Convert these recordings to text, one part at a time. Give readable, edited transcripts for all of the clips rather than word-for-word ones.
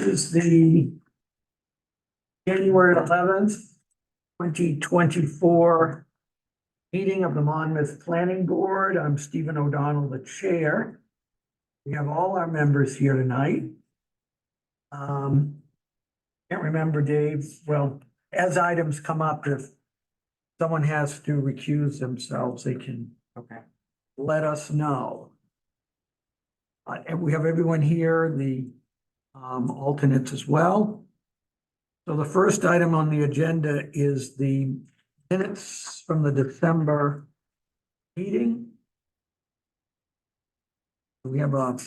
is the January 11th, 2024 meeting of the Monmouth Planning Board. I'm Stephen O'Donnell, the chair. We have all our members here tonight. Can't remember, Dave. Well, as items come up, if someone has to recuse themselves, they can let us know. And we have everyone here, the alternates as well. So the first item on the agenda is the minutes from the December meeting. We have a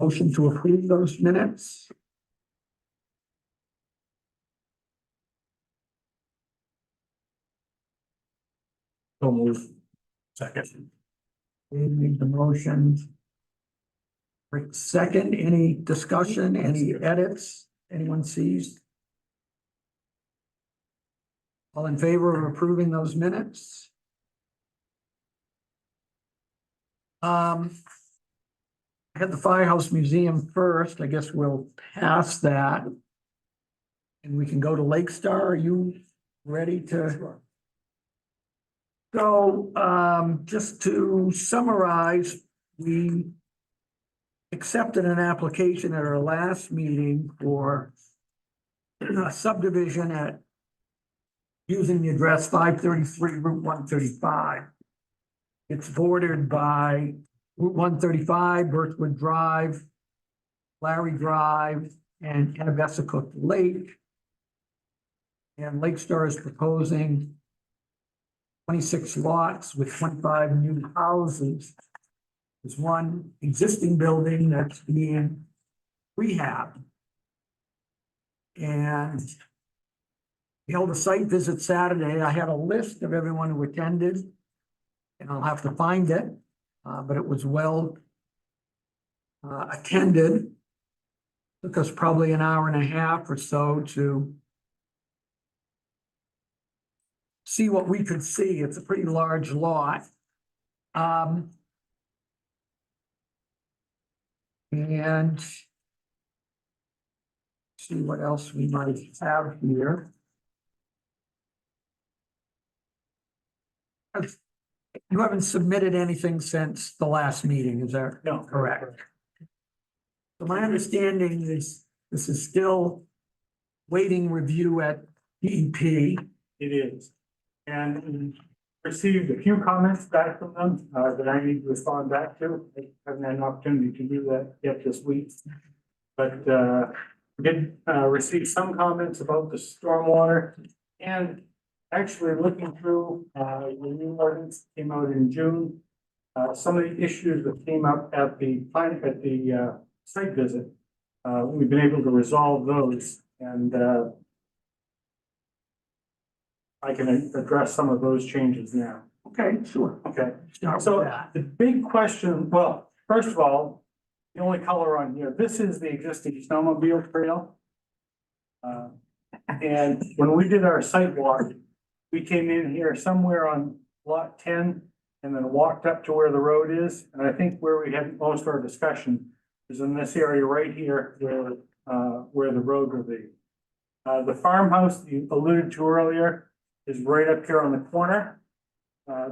motion to approve those minutes. So move. Second. Dave made the motion. Rick second. Any discussion, any edits anyone sees? All in favor of approving those minutes? I had the Firehouse Museum first. I guess we'll pass that. And we can go to Lake Star. Are you ready to? So, just to summarize, we accepted an application at our last meeting for a subdivision at using the address 533 Route 135. It's bordered by Route 135, Birchwood Drive, Larry Drive, and Anabesicook Lake. And Lake Star is proposing 26 lots with 25 new houses. There's one existing building that's being rehabbed. And we held a site visit Saturday. I had a list of everyone who attended, and I'll have to find it, but it was well attended. Took us probably an hour and a half or so to see what we could see. It's a pretty large lot. And see what else we might have here. You haven't submitted anything since the last meeting, is that No. correct? So my understanding is this is still waiting review at DEP. It is. And we received a few comments back from them that I need to respond back to. I haven't had an opportunity to do that yet this week. But we did receive some comments about the stormwater, and actually looking through the new ordinance that came out in June. Some of the issues that came up at the site visit, we've been able to resolve those, and I can address some of those changes now. Okay, sure. Okay, Start so with that. the big question, well, first of all, the only color on here, this is the existing snowmobile trail. And when we did our site walk, we came in here somewhere on lot 10 and then walked up to where the road is. And I think where we had most of our discussion is in this area right here where the road will be. The farmhouse you alluded to earlier is right up here on the corner.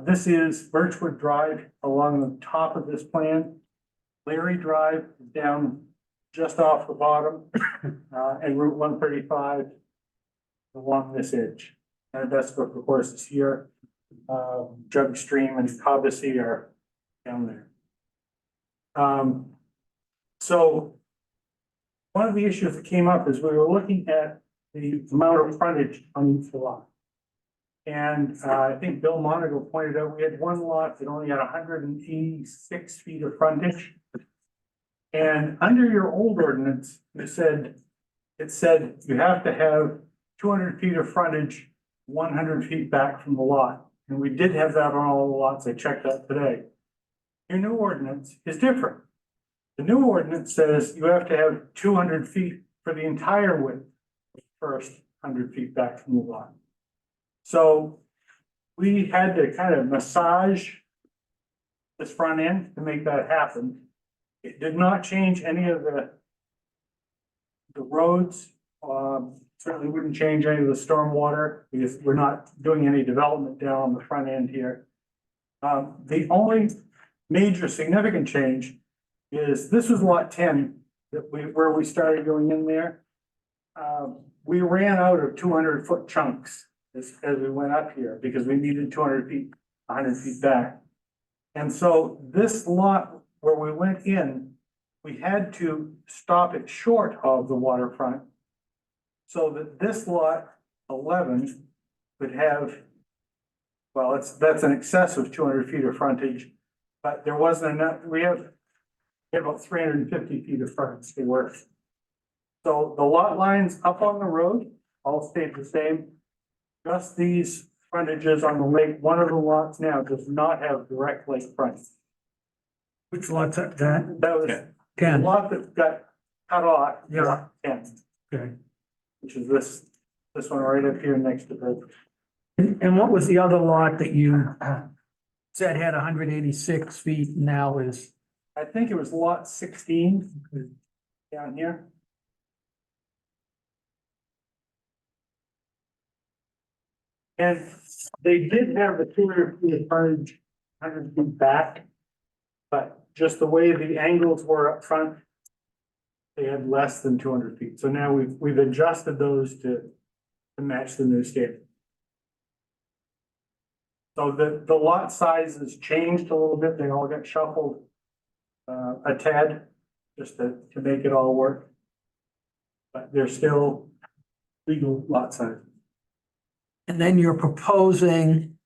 This is Birchwood Drive along the top of this plan. Larry Drive down just off the bottom, and Route 135 along this edge. And Anabesicook, of course, is here. Jug Stream and Cobbessy are down there. So one of the issues that came up is we were looking at the amount of frontage on each lot. And I think Bill Monagle pointed out we had one lot that only had 186 feet of frontage. And under your old ordinance, it said you have to have 200 feet of frontage, 100 feet back from the lot. And we did have that on all the lots. I checked that today. Your new ordinance is different. The new ordinance says you have to have 200 feet for the entire width, first 100 feet back from the lot. So we had to kind of massage this front end to make that happen. It did not change any of the The roads, certainly wouldn't change any of the stormwater because we're not doing any development down on the front end here. The only major significant change is this was lot 10 where we started going in there. We ran out of 200-foot chunks as we went up here because we needed 200 feet, 100 feet back. And so this lot where we went in, we had to stop it short of the waterfront so that this lot 11 could have, well, that's an excess of 200 feet of frontage, but there wasn't enough. We have about 350 feet of frontage to work. So the lot lines up on the road all stayed the same. Just these frontages on the lake, one of the lots now does not have direct lake frontage. Which lot's that? That was the 10. lot that got cut off. Yeah. Lot 10, Okay. which is this one right up here next to the. And what was the other lot that you said had 186 feet now is? I think it was lot 16 down here. And they did have the 200 feet of frontage, 100 feet back. But just the way the angles were up front, they had less than 200 feet. So now we've adjusted those to match the new standard. So the lot sizes changed a little bit. They all got shuffled a tad just to make it all work. But they're still legal lot size. And then you're proposing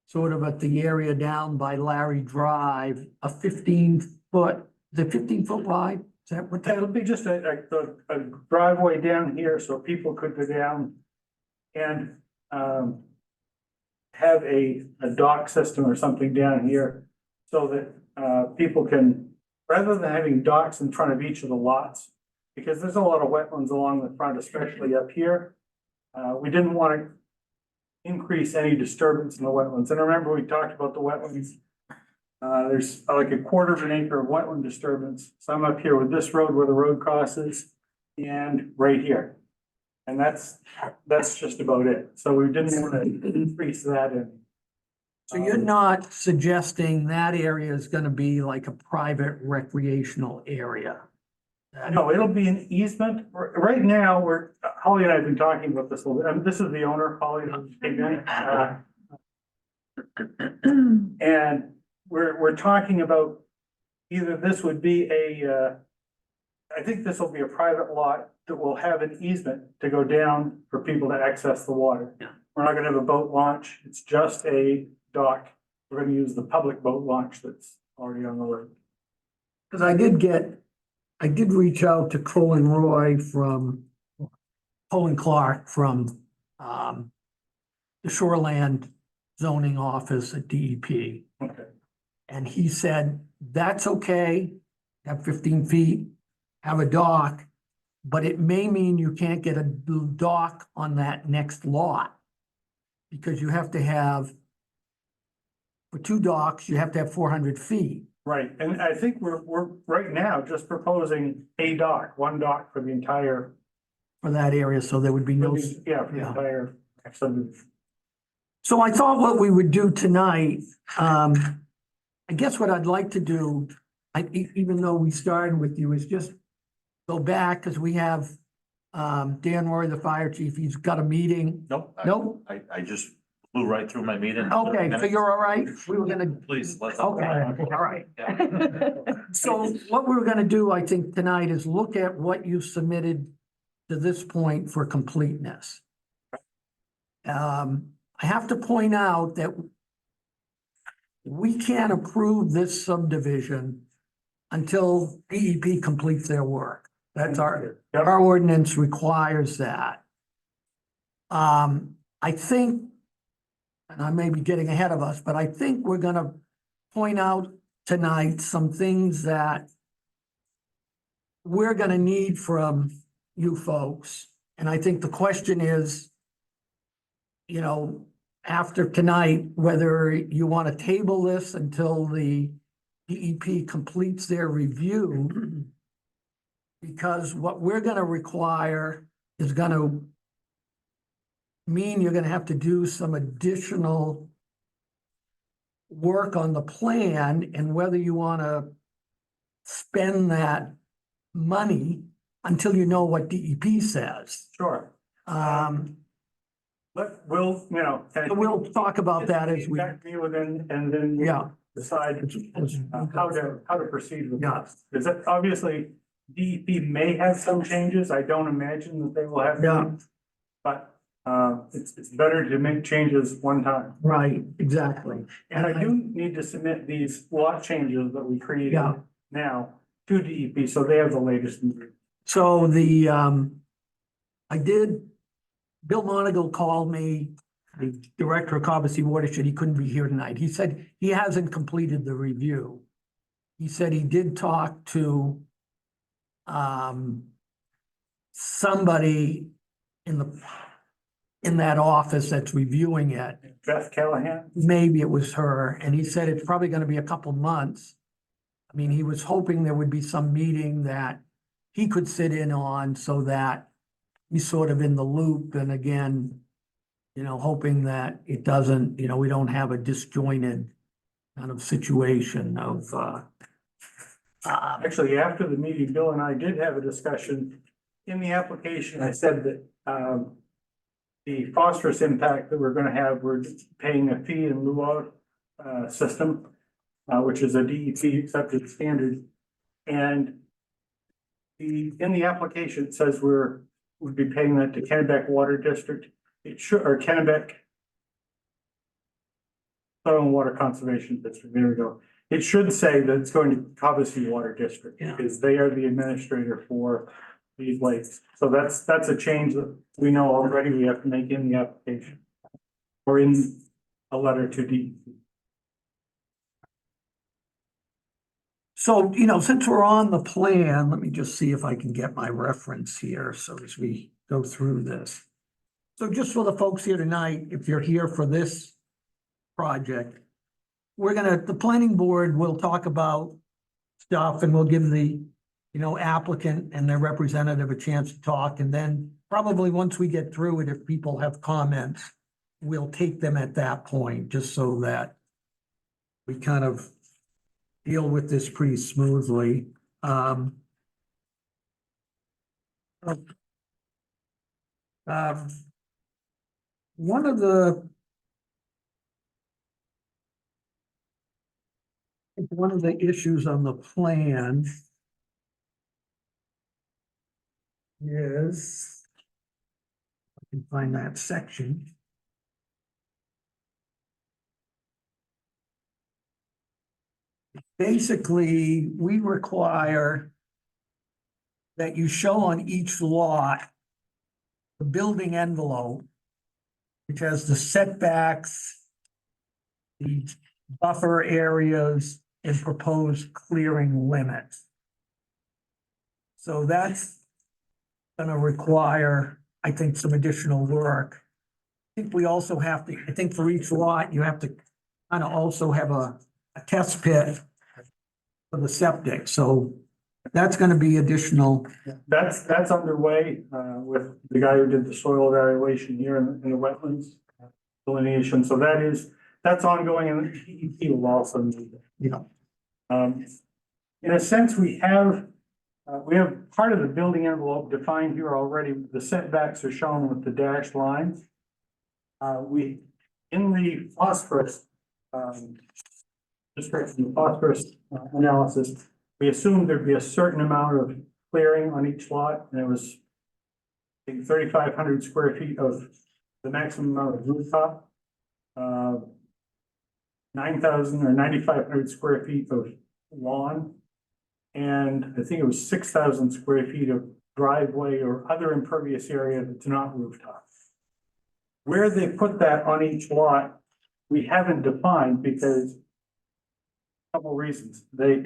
sort of at the area down by Larry Drive, a 15-foot, the 15-foot wide? Is that what It'll that'll be just a driveway down here so people could go down and have a dock system or something down here so that people can, rather than having docks in front of each of the lots, because there's a lot of wetlands along the front, especially up here. We didn't want to increase any disturbance in the wetlands. And remember, we talked about the wetlands. There's like a quarter of an acre of wetland disturbance. So I'm up here with this road where the road crosses and right here. And that's just about it. So we didn't want to increase that in. So you're not suggesting that area is gonna be like a private recreational area? No, it'll be an easement. Right now, Holly and I have been talking about this a little bit. And this is the owner, Holly, who came in. And we're talking about either this would be I think this will be a private lot that will have an easement to go down for people to access the water. Yeah. We're not gonna have a boat launch. It's just a dock. We're gonna use the public boat launch that's already on the lake. Cause I did reach out to Colin Clark from, the Shoreland Zoning Office at DEP. Okay. And he said, that's okay, have 15 feet, have a dock, but it may mean you can't get a dock on that next lot. Because you have to have, for 2 docks, you have to have 400 feet. Right, and I think we're right now just proposing a dock, one dock for the entire. For that area, so there would be no. Yeah, for the Yeah. entire subdivision. So I thought what we would do tonight, I guess what I'd like to do, even though we started with you, is just go back, because we have Dan Roy, the fire chief, he's got a meeting. Nope. Nope. I just blew right through my meeting. Okay, so you're all right? We were gonna, Please, let's. okay, all right. Yeah. So what we were gonna do, I think, tonight is look at what you submitted to this point for completeness. I have to point out that we can't approve this subdivision until DEP completes their work. That's Yep. our ordinance requires that. I think, and I may be getting ahead of us, but I think we're gonna point out tonight some things that we're gonna need from you folks. And I think the question is, you know, after tonight, whether you want to table this until the DEP completes their review, Because what we're gonna require is gonna mean you're gonna have to do some additional work on the plan, and whether you wanna spend that money until you know what DEP says. Sure. Um, We'll, you know. we'll talk about that as we, Back to you and then we'll yeah. decide how to proceed with Yeah. this. Because obviously DEP may have some changes. I don't imagine that they will have. Yeah. any, But it's better to make changes one time. Right, exactly. And I do need to submit these lot changes that we created Yeah. now to DEP, so they have the latest. So I did, Bill Monagle called me, the director of Cobussy Watershed, he couldn't be here tonight. He said he hasn't completed the review. He said he did talk to somebody in that office that's reviewing it. Beth Callahan? Maybe it was her, and he said it's probably gonna be a couple months. I mean, he was hoping there would be some meeting that he could sit in on so that he's sort of in the loop, and again, you know, hoping that it doesn't, you know, we don't have a disjointed kind of situation of, Actually, after the meeting, Bill and I did have a discussion. In the application, I said that the phosphorus impact that we're gonna have, we're paying a fee in lieu of system, which is a DEP accepted standard. And in the application, it says we'd be paying that to Kennebec Water District. It should, or Kennebec Soil and Water Conservation District, there we go. It should say that it's going to Cobussy Water District, Yeah. because they are the administrator for these lakes. So that's a change that we know already we have to make in the application. Or in a letter to DEP. so, you know, since we're on the plan, let me just see if I can get my reference here, so as we go through this. So just for the folks here tonight, if you're here for this project, the planning board will talk about stuff, and we'll give the, you know, applicant and their representative a chance to talk, and then probably once we get through it, if people have comments, we'll take them at that point, just so that we kind of deal with this pretty smoothly. One of the issues on the plan is, I can find that section. Basically, we require that you show on each lot the building envelope, which has the setbacks, the buffer areas, and proposed clearing limits. So that's gonna require, I think, some additional work. I think we also have to, I think for each lot, you have to kind of also have a test pit for the septic, so that's gonna be additional. That's underway with the guy who did the soil evaluation here in the wetlands delineation. So that's ongoing, and the DEP will also need it. You know, In a sense, we have part of the building envelope defined here already. The setbacks are shown with the dashed lines. In the phosphorus description, the phosphorus analysis, we assumed there'd be a certain amount of clearing on each lot, and it was, I think, 3,500 square feet of the maximum amount of rooftop. 9,000 or 9,500 square feet of lawn. And I think it was 6,000 square feet of driveway or other impervious area that's not rooftop. Where they put that on each lot, we haven't defined because couple reasons. They've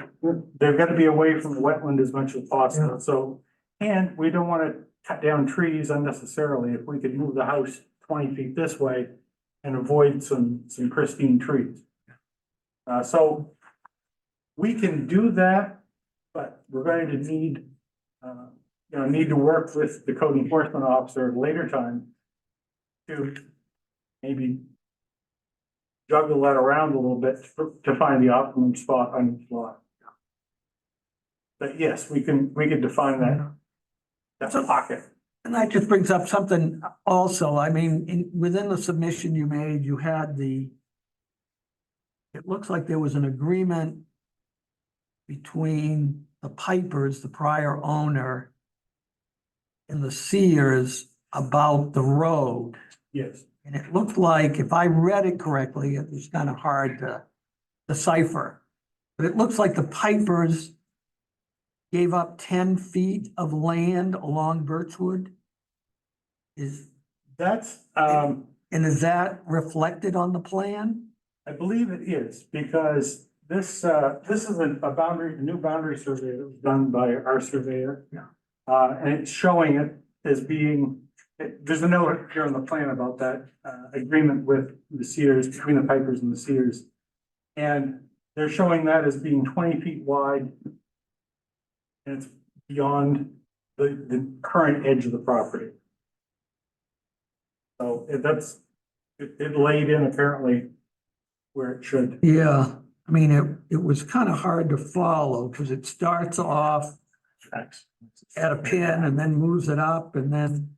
got to be away from the wetland as much as possible. Yeah. So, and we don't want to cut down trees unnecessarily. If we could move the house 20 feet this way and avoid some pristine trees. So we can do that, but we're going to need need to work with the code enforcement officer at a later time to maybe juggle that around a little bit to find the optimum spot on each lot. But yes, we can define that pocket. And that just brings up something also, I mean, within the submission you made, you had it looks like there was an agreement between the Pipers, the prior owner, and the Sears about the road. Yes, And it looked like, if I read it correctly, it was kind of hard to decipher. But it looks like the Pipers gave up 10 feet of land along Birchwood. that's, And is that reflected on the plan? I believe it is, because this is a new boundary survey that was done by our surveyor. Yeah. And it's showing it as being, there's a note here on the plan about that, agreement with the Sears, between the Pipers and the Sears. And they're showing that as being 20 feet wide. And it's beyond the current edge of the property. So it laid in apparently where it should. Yeah, I mean, it was kind of hard to follow because it starts off at a pin and then moves it up and then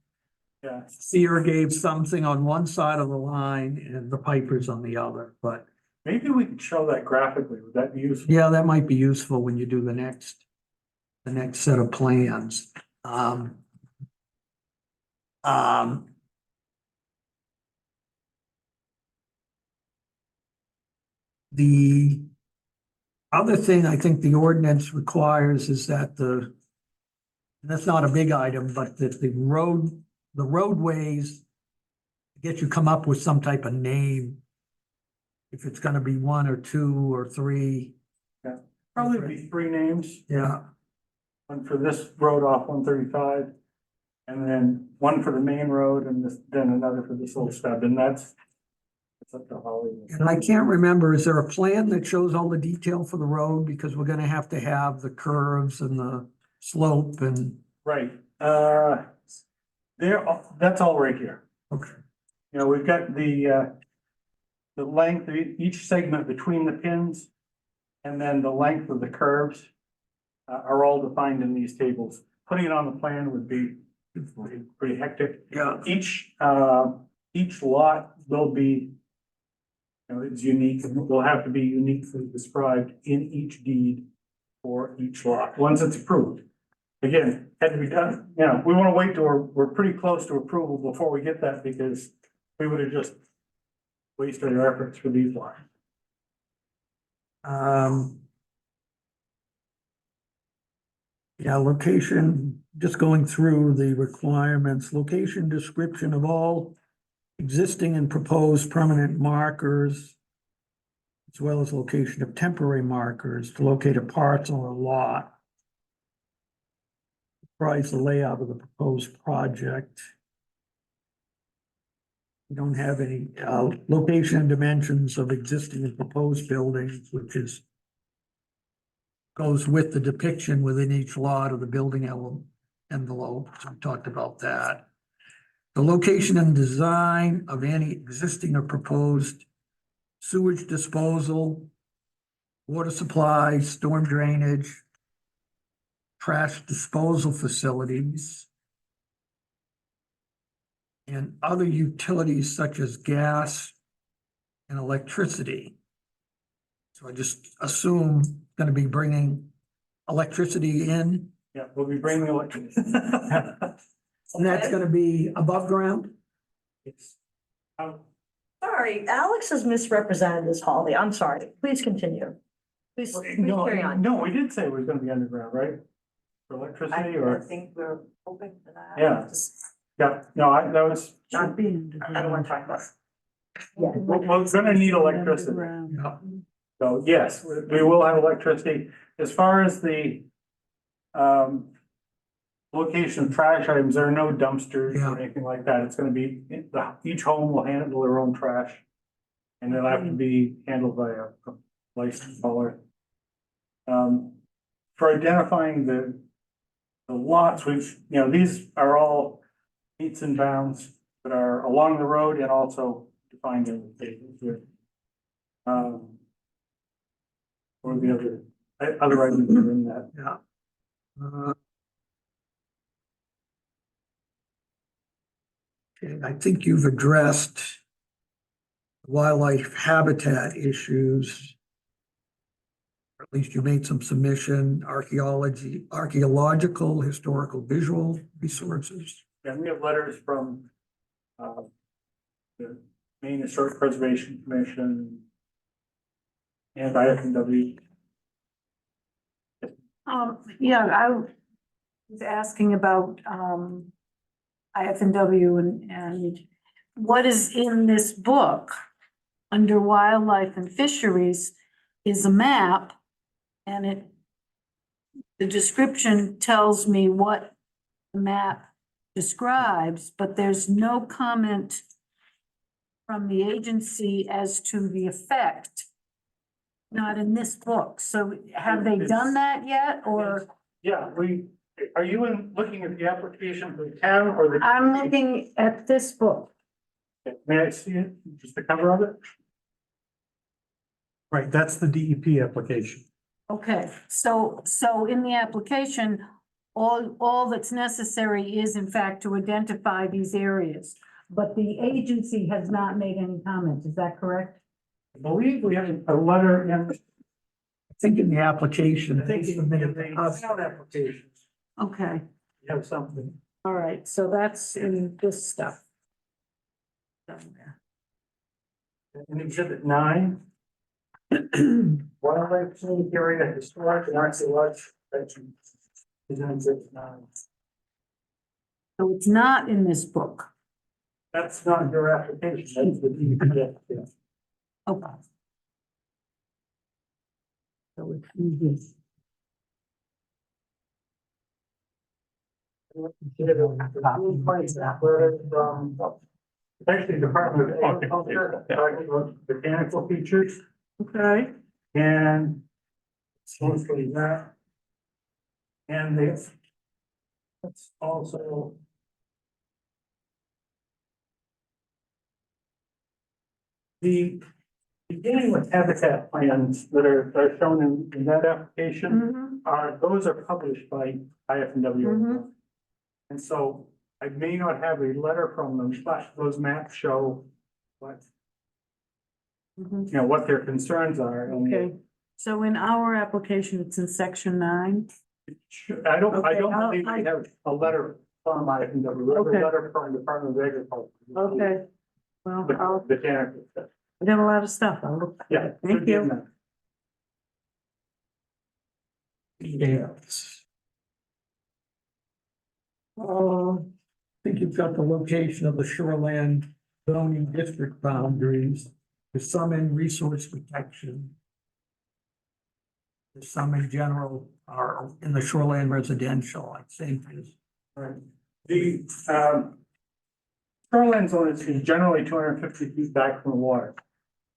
Yeah, Sear gave something on one side of the line and the Pipers on the other, but maybe we could show that graphically. Would that be useful? yeah, that might be useful when you do the next set of plans. The other thing I think the ordinance requires is that and that's not a big item, but that the roadways, get you come up with some type of name. If it's gonna be one or two or three. Probably be three names, Yeah, one for this road off 135, and then one for the main road and then another for this little stub, and that's up to Holly. and I can't remember, is there a plan that shows all the detail for the road? Because we're gonna have to have the curves and the slope and, Right, that's all right here. okay, We've got the length of each segment between the pins, and then the length of the curves are all defined in these tables. Putting it on the plan would be pretty hectic. yeah. Each lot will be, it's unique, and will have to be uniquely described in each deed for each lot, once it's approved. Again, had to be done, we want to wait till we're pretty close to approval before we get that, because we would have just wasted our efforts for these lots. Yeah, location, just going through the requirements, location description of all existing and proposed permanent markers, as well as location of temporary markers to locate a parcel or lot. Comprise the layout of the proposed project. We don't have any, location and dimensions of existing and proposed buildings, which goes with the depiction within each lot of the building envelope, so we talked about that. The location and design of any existing or proposed sewage disposal, water supply, storm drainage, trash disposal facilities, and other utilities such as gas and electricity. So I just assume gonna be bringing electricity in, Yeah, we'll be bringing the electricity. and that's gonna be above ground? It's- Sorry, Alex has misrepresented this, Holly. I'm sorry. Please continue. Please carry on. No, we did say it was gonna be underground, right? For electricity I or, think we're hoping for that. Yeah. yeah, no, that was, Not being. I don't want to talk about. Yeah. we're gonna need electricity. Yeah. So yes, we will have electricity. As far as the location of trash items, there are no dumpsters Yeah. or anything like that. It's gonna be, each home will handle their own trash. And it'll have to be handled by a licensed hauler. For identifying the the lots, these are all meets and bounds that are along the road and also defined in the table here. Or the other items that are in that. Yeah. Okay, I think you've addressed wildlife habitat issues. Or at least you made some submission, archaeological, historical, visual resources. And we have letters from, the Maine Historic Preservation Commission and IFNW. Yeah, I was asking about, IFNW and what is in this book under wildlife and fisheries is a map. And the description tells me what the map describes, but there's no comment from the agency as to the effect. Not in this book. So have they done that yet or? Yeah, are you looking at the application for the town or the? I'm looking at this book. May I see it? Just the cover of it? Right, that's the DEP application. Okay, so in the application, all that's necessary is in fact to identify these areas. But the agency has not made any comment, is that correct? I believe we have a letter in. I think in the application. I think in the Us. town applications, Okay, you have something. all right, so that's in this stuff. In exhibit 9. Wildlife scenic area, historic and archaeological section. Is in exhibit 9. So it's not in this book. That's not your application, that's the DEP application. Okay. So it's in this. Actually, Department of Agriculture, talking about botanical features, Okay. and it's mostly that. And it's also. The beginning with habitat plans that are shown in that application those are published by IFNW. Mhm. And so I may not have a letter from them, but those maps show what, Mhm. what their concerns are. And Okay, so in our application, it's in section 9. I don't Okay, believe we have a letter from IFNW, we have Okay. a letter from the Department of Agriculture. Okay, well, The botanical stuff. I got a lot of stuff. I'll look. Yeah. Thank should be in you. there. Yes. I think you've got the location of the shoreland zoning district boundaries. There's some in resource protection. There's some in general are in the shoreland residential, I think is. Right. The shoreline zone is generally 250 feet back from the water.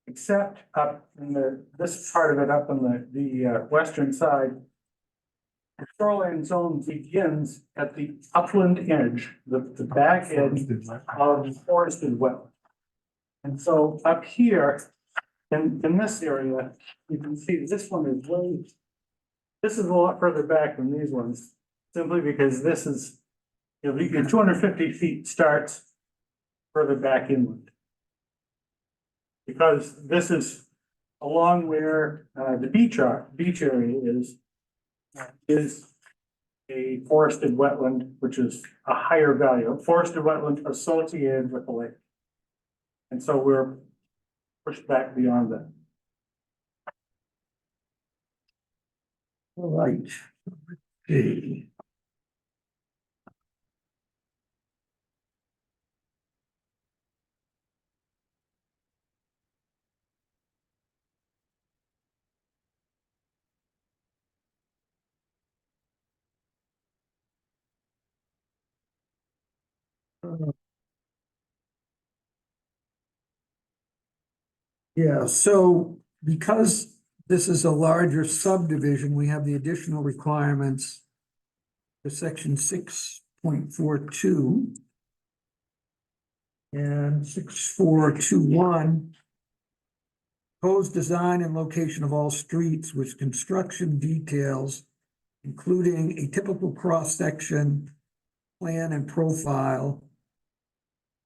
Except up in this part of it up on the western side. The shoreline zone begins at the upland edge, the back edge of the forested wetland. And so up here, in this area, you can see this one is this is a lot further back than these ones, simply because this is, your 250 feet starts further back inland. Because this is along where the beach area is a forested wetland, which is a higher value, forested wetland associated with the lake. And so we're pushed back beyond that. All right. Okay. Yeah, so because this is a larger subdivision, we have the additional requirements to section 6.42. And 6.421. Proposed design and location of all streets with construction details, including a typical cross-section, plan and profile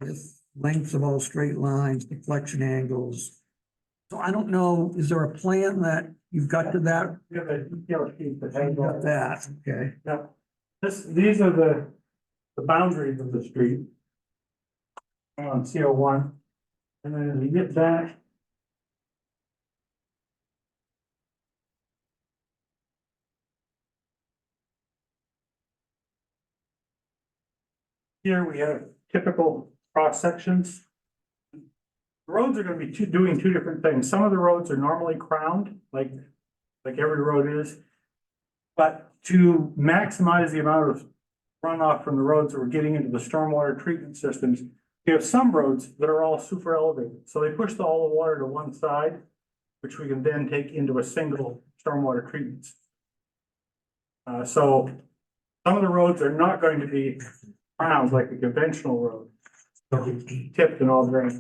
with lengths of all straight lines, deflection angles. So I don't know, is there a plan that you've got to that? We have a detailed sheet that has You've all got that, okay. Yeah, these are the boundaries of the street. On CO1. And then as we get back. Here we have typical cross sections. Roads are gonna be doing two different things. Some of the roads are normally crowned, like every road is. But to maximize the amount of runoff from the roads that we're getting into the stormwater treatment systems, we have some roads that are all super elevated. So they push all the water to one side, which we can then take into a single stormwater treatment. So some of the roads are not going to be crowned like a conventional road. They'll be tipped and all very.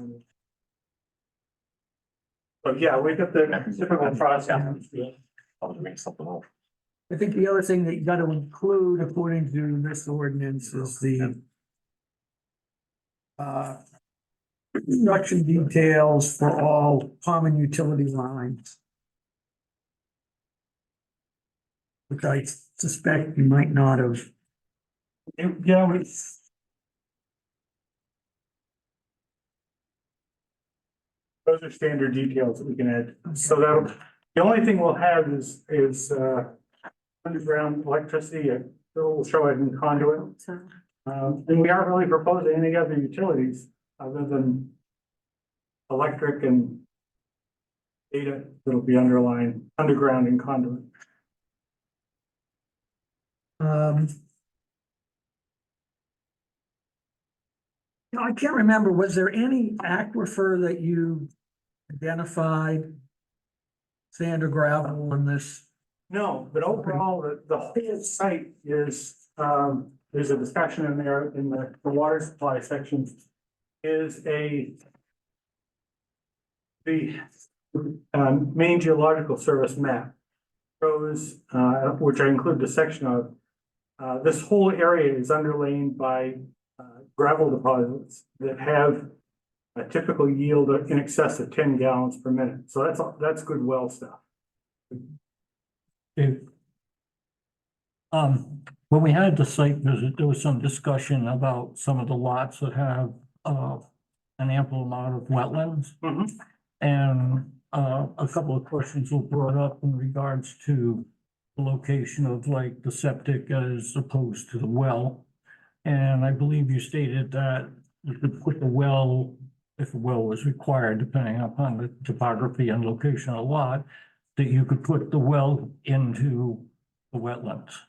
But yeah, we got the typical process. I'll make something up. I think the other thing that you gotta include according to this ordinance is the construction details for all common utility lines. Which I suspect you might not have. Yeah, we. Those are standard details that we can add. So that, the only thing we'll have is underground electricity, we'll show it in conduit. And we aren't really proposing any other utilities other than electric and data that'll be underground and conduit. I can't remember, was there any aquifer that you identified? Sand or gravel on this? No, but overall, the whole site is, there's a discussion in there in the water supply section. Is the Maine Geological Service map shows, which I include the section of, this whole area is underlain by gravel deposits that have a typical yield in excess of 10 gallons per minute. So that's good well stuff. When we had the site visit, there was some discussion about some of the lots that have, an ample amount of wetlands. Mhm. And, a couple of questions were brought up in regards to the location of like the septic as opposed to the well. And I believe you stated that you could put the well, if a well was required, depending upon the topography and location of the lot, that you could put the well into the wetlands.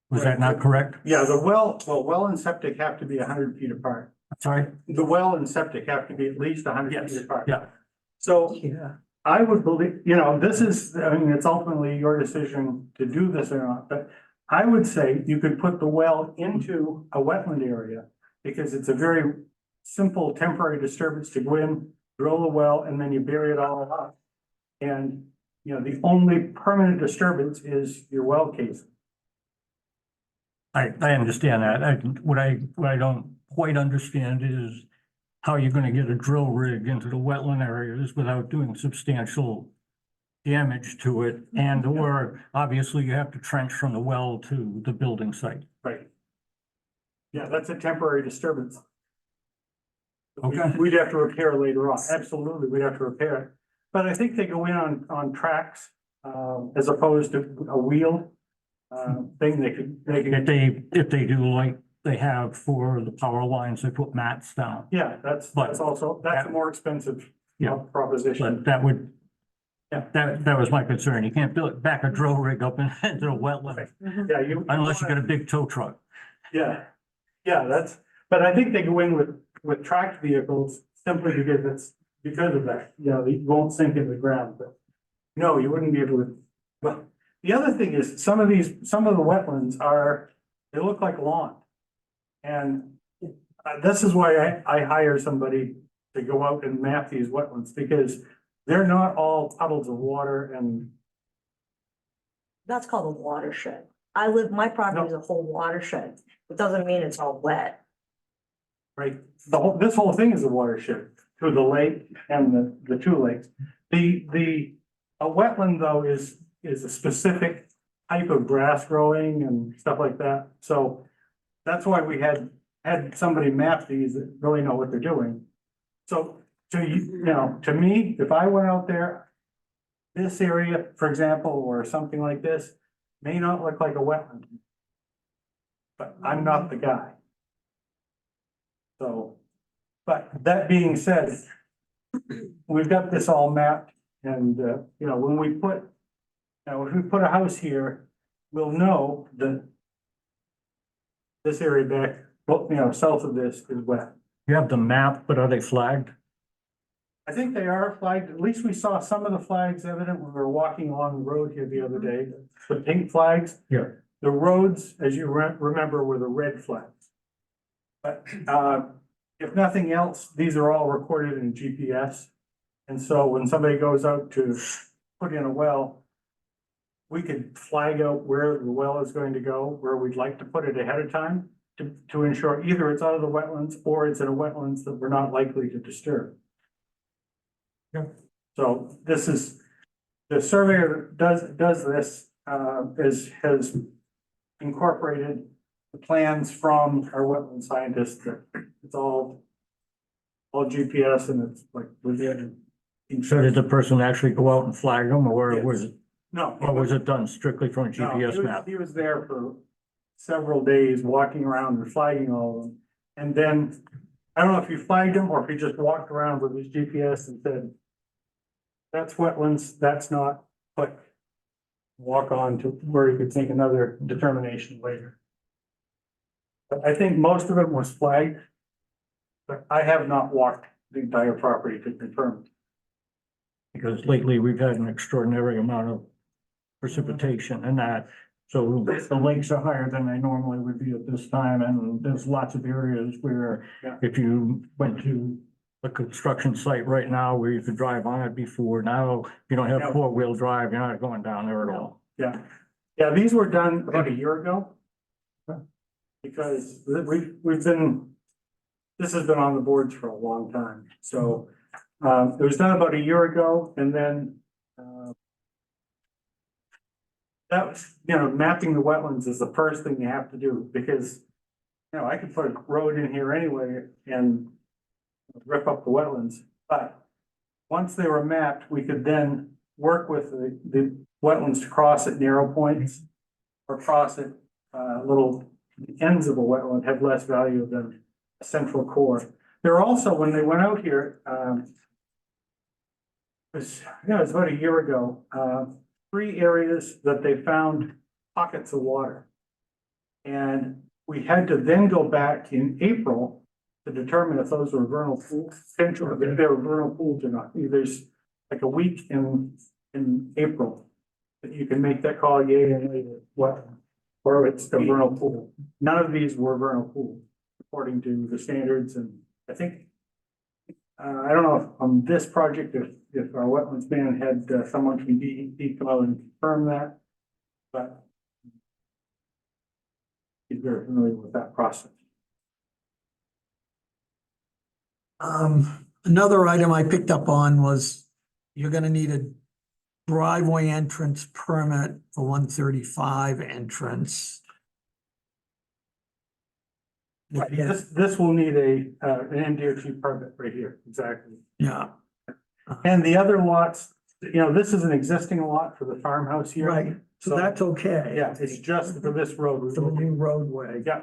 Was that not correct? Yeah, well and septic have to be 100 feet apart. Sorry? The well and septic have to be at least 100 Yes, feet apart. yeah. So Yeah. I would believe, this is, I mean, it's ultimately your decision to do this or not, but I would say you could put the well into a wetland area because it's a very simple temporary disturbance to go in, drill the well, and then you bury it all up. And, the only permanent disturbance is your well casing. I understand that. What I don't quite understand is how you're gonna get a drill rig into the wetland areas without doing substantial damage to it, and or obviously you have to trench from the well to the building site. Right. Yeah, that's a temporary disturbance. Okay. We'd have to repair later on. Absolutely, we'd have to repair it. But I think they go in on tracks, as opposed to a wheel. Thing they could. If they do like they have for the power lines, they put mats down. Yeah, that's also, that's a more expensive. Yeah. Proposition. But that would, that was my concern. You can't back a drill rig up into the wetland Yeah, unless you got a big tow truck. Yeah, but I think they go in with tracked vehicles simply because of that, you won't sink into the ground, but. No, you wouldn't be able to, well, the other thing is, some of the wetlands are They look like lawn. And this is why I hire somebody to go out and map these wetlands, because they're not all puddles of water and, That's called a watershed. My property is a whole watershed. It doesn't mean it's all wet. right, this whole thing is a watershed through the lake and the two lakes. A wetland though is a specific type of grass growing and stuff like that. So that's why we had somebody map these that really know what they're doing. So to me, if I went out there, this area, for example, or something like this, may not look like a wetland. But I'm not the guy. So, but that being said, we've got this all mapped and, when we put, if we put a house here, we'll know that this area back, south of this is wet. You have the map, but are they flagged? I think they are flagged, at least we saw some of the flags evident when we were walking along the road here the other day, the pink flags. Yeah. The roads, as you remember, were the red flags. But, if nothing else, these are all recorded in GPS. And so when somebody goes out to put in a well, we could flag out where the well is going to go, where we'd like to put it ahead of time to ensure either it's out of the wetlands or it's in a wetlands that we're not likely to disturb. So this is, the surveyor does this, has incorporated the plans from our wetland scientists. It's all GPS and it's like within. So did the person actually go out and flag them, or Yes. was it, No. or was it done strictly from a No, GPS map? He was there for several days, walking around and flagging all of them. And then, I don't know if he flagged them or if he just walked around with his GPS and said, that's wetlands, that's not, but walk on to where he could make another determination later. But I think most of it was flagged, but I have not walked the entire property to confirm. Because lately we've had an extraordinary amount of precipitation and that. So the lakes are higher than they normally would be at this time, and there's lots of areas where Yeah. if you went to a construction site right now where you could drive on it before, now if you don't Yeah. have four-wheel drive, you're not going down there at all. Yeah, yeah, these were done about a year ago. Because we've been, this has been on the boards for a long time, so, it was done about a year ago, and then, that was, mapping the wetlands is the first thing you have to do, because, I could put a road in here anyway and rip up the wetlands, but once they were mapped, we could then work with the wetlands to cross at narrow points or cross at, little ends of a wetland have less value than a central core. There are also, when they went out here, it was about a year ago, 3 areas that they found pockets of water. And we had to then go back in April to determine if those were vernal pools, potential, if they were vernal pools or not. There's like a week in April that you can make that call, yea or nay, what, or it's a vernal pool. None of these were vernal pools, according to the standards, and I think, I don't know if on this project, if our wetlands man had someone from DEP come out and confirm that, but he's very familiar with that process. Another item I picked up on was you're gonna need a driveway entrance permit for 135 entrance. Right, this will need an MDOT permit right here, exactly. Yeah, And the other lots, this is an existing lot for the farmhouse here. right, so that's okay. Yeah, it's just for this road. For the new roadway. Yeah,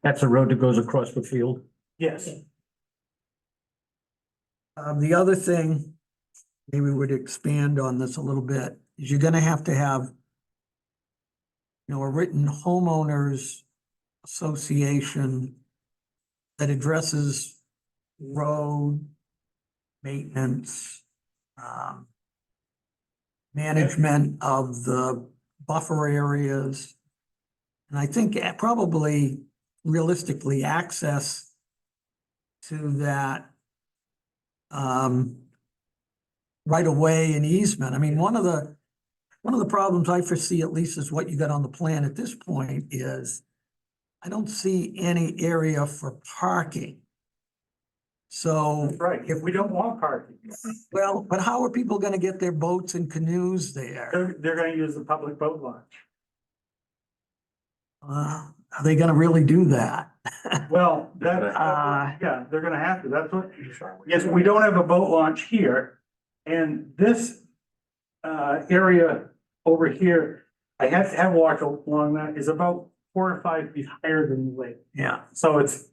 That's a road that goes across the field. yes, The other thing, maybe we would expand on this a little bit, is you're gonna have to have a written homeowners association that addresses road maintenance, management of the buffer areas, And I think probably realistically access to that right of way and easement. I mean, one of the problems I foresee, at least is what you got on the plan at this point, is I don't see any area for parking. So, That's right, if we don't want parking, well, but how are people gonna get their boats and canoes there? they're gonna use the public boat launch. Are they gonna really do that? Well, that, yeah, they're gonna have to, that's what, yes, we don't have a boat launch here. And this, area over here, I have walked along that, is about 4 or 5 feet higher than the lake. Yeah, So it's,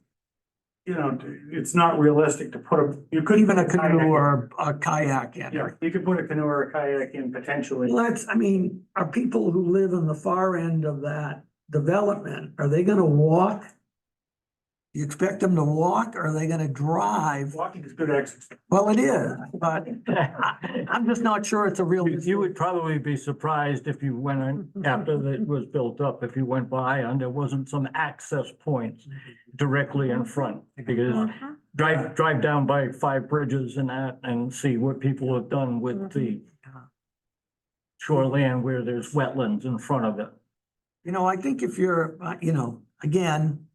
you know, it's not realistic to put you could even a canoe or a kayak in. Yeah, you could put a canoe or a kayak in potentially. Well, I mean, are people who live on the far end of that development, are they gonna walk? You expect them to walk, or are they gonna drive? Walking is good exercise. Well, it is, but I'm just not sure it's a real. You would probably be surprised if you went in after it was built up, if you went by and there wasn't some access points directly in front. Because drive down by 5 bridges and that and see what people have done with the shoreline where there's wetlands in front of it. You know, I think if you're, again,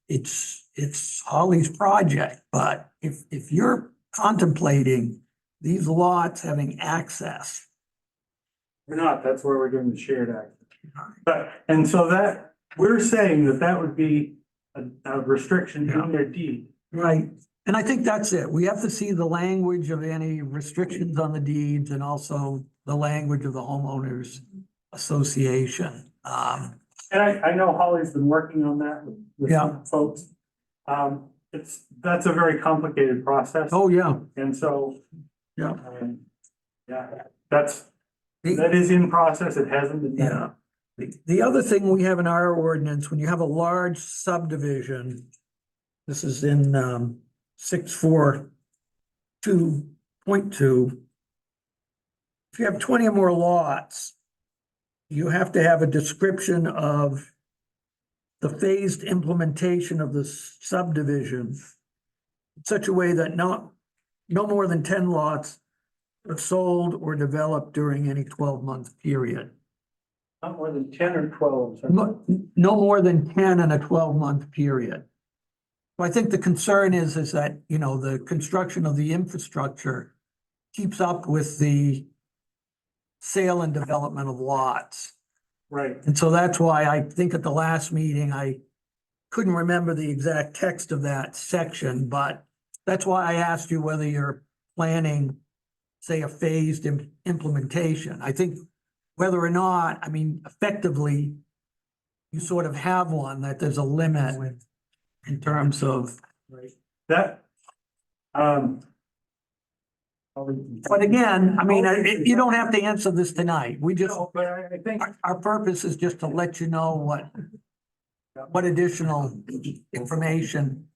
it's Holly's project, but if you're contemplating these lots having access. We're not, that's where we're doing the shared access. But, and so that, we're saying that that would be a restriction in their deed. Right, and I think that's it. We have to see the language of any restrictions on the deeds and also the language of the homeowners association. And I know Holly's been working on that with Yeah. some folks. That's a very complicated process. Oh, yeah, And so. Yeah. Yeah, that is in process. It hasn't been done. yeah. The other thing we have in our ordinance, when you have a large subdivision, this is in 642.2. If you have 20 or more lots, you have to have a description of the phased implementation of the subdivision in such a way that no more than 10 lots are sold or developed during any 12-month period. Not more than 10 or 12. so- No more than 10 in a 12-month period. So I think the concern is that, the construction of the infrastructure keeps up with the sale and development of lots. Right. And so that's why I think at the last meeting, I couldn't remember the exact text of that section, but that's why I asked you whether you're planning, say, a phased implementation. I think whether or not, effectively, you sort of have one, that there's a limit in terms of, Right. That, but again, you don't have to answer this tonight. We just, no, but I think, our purpose is just to let you know what additional information.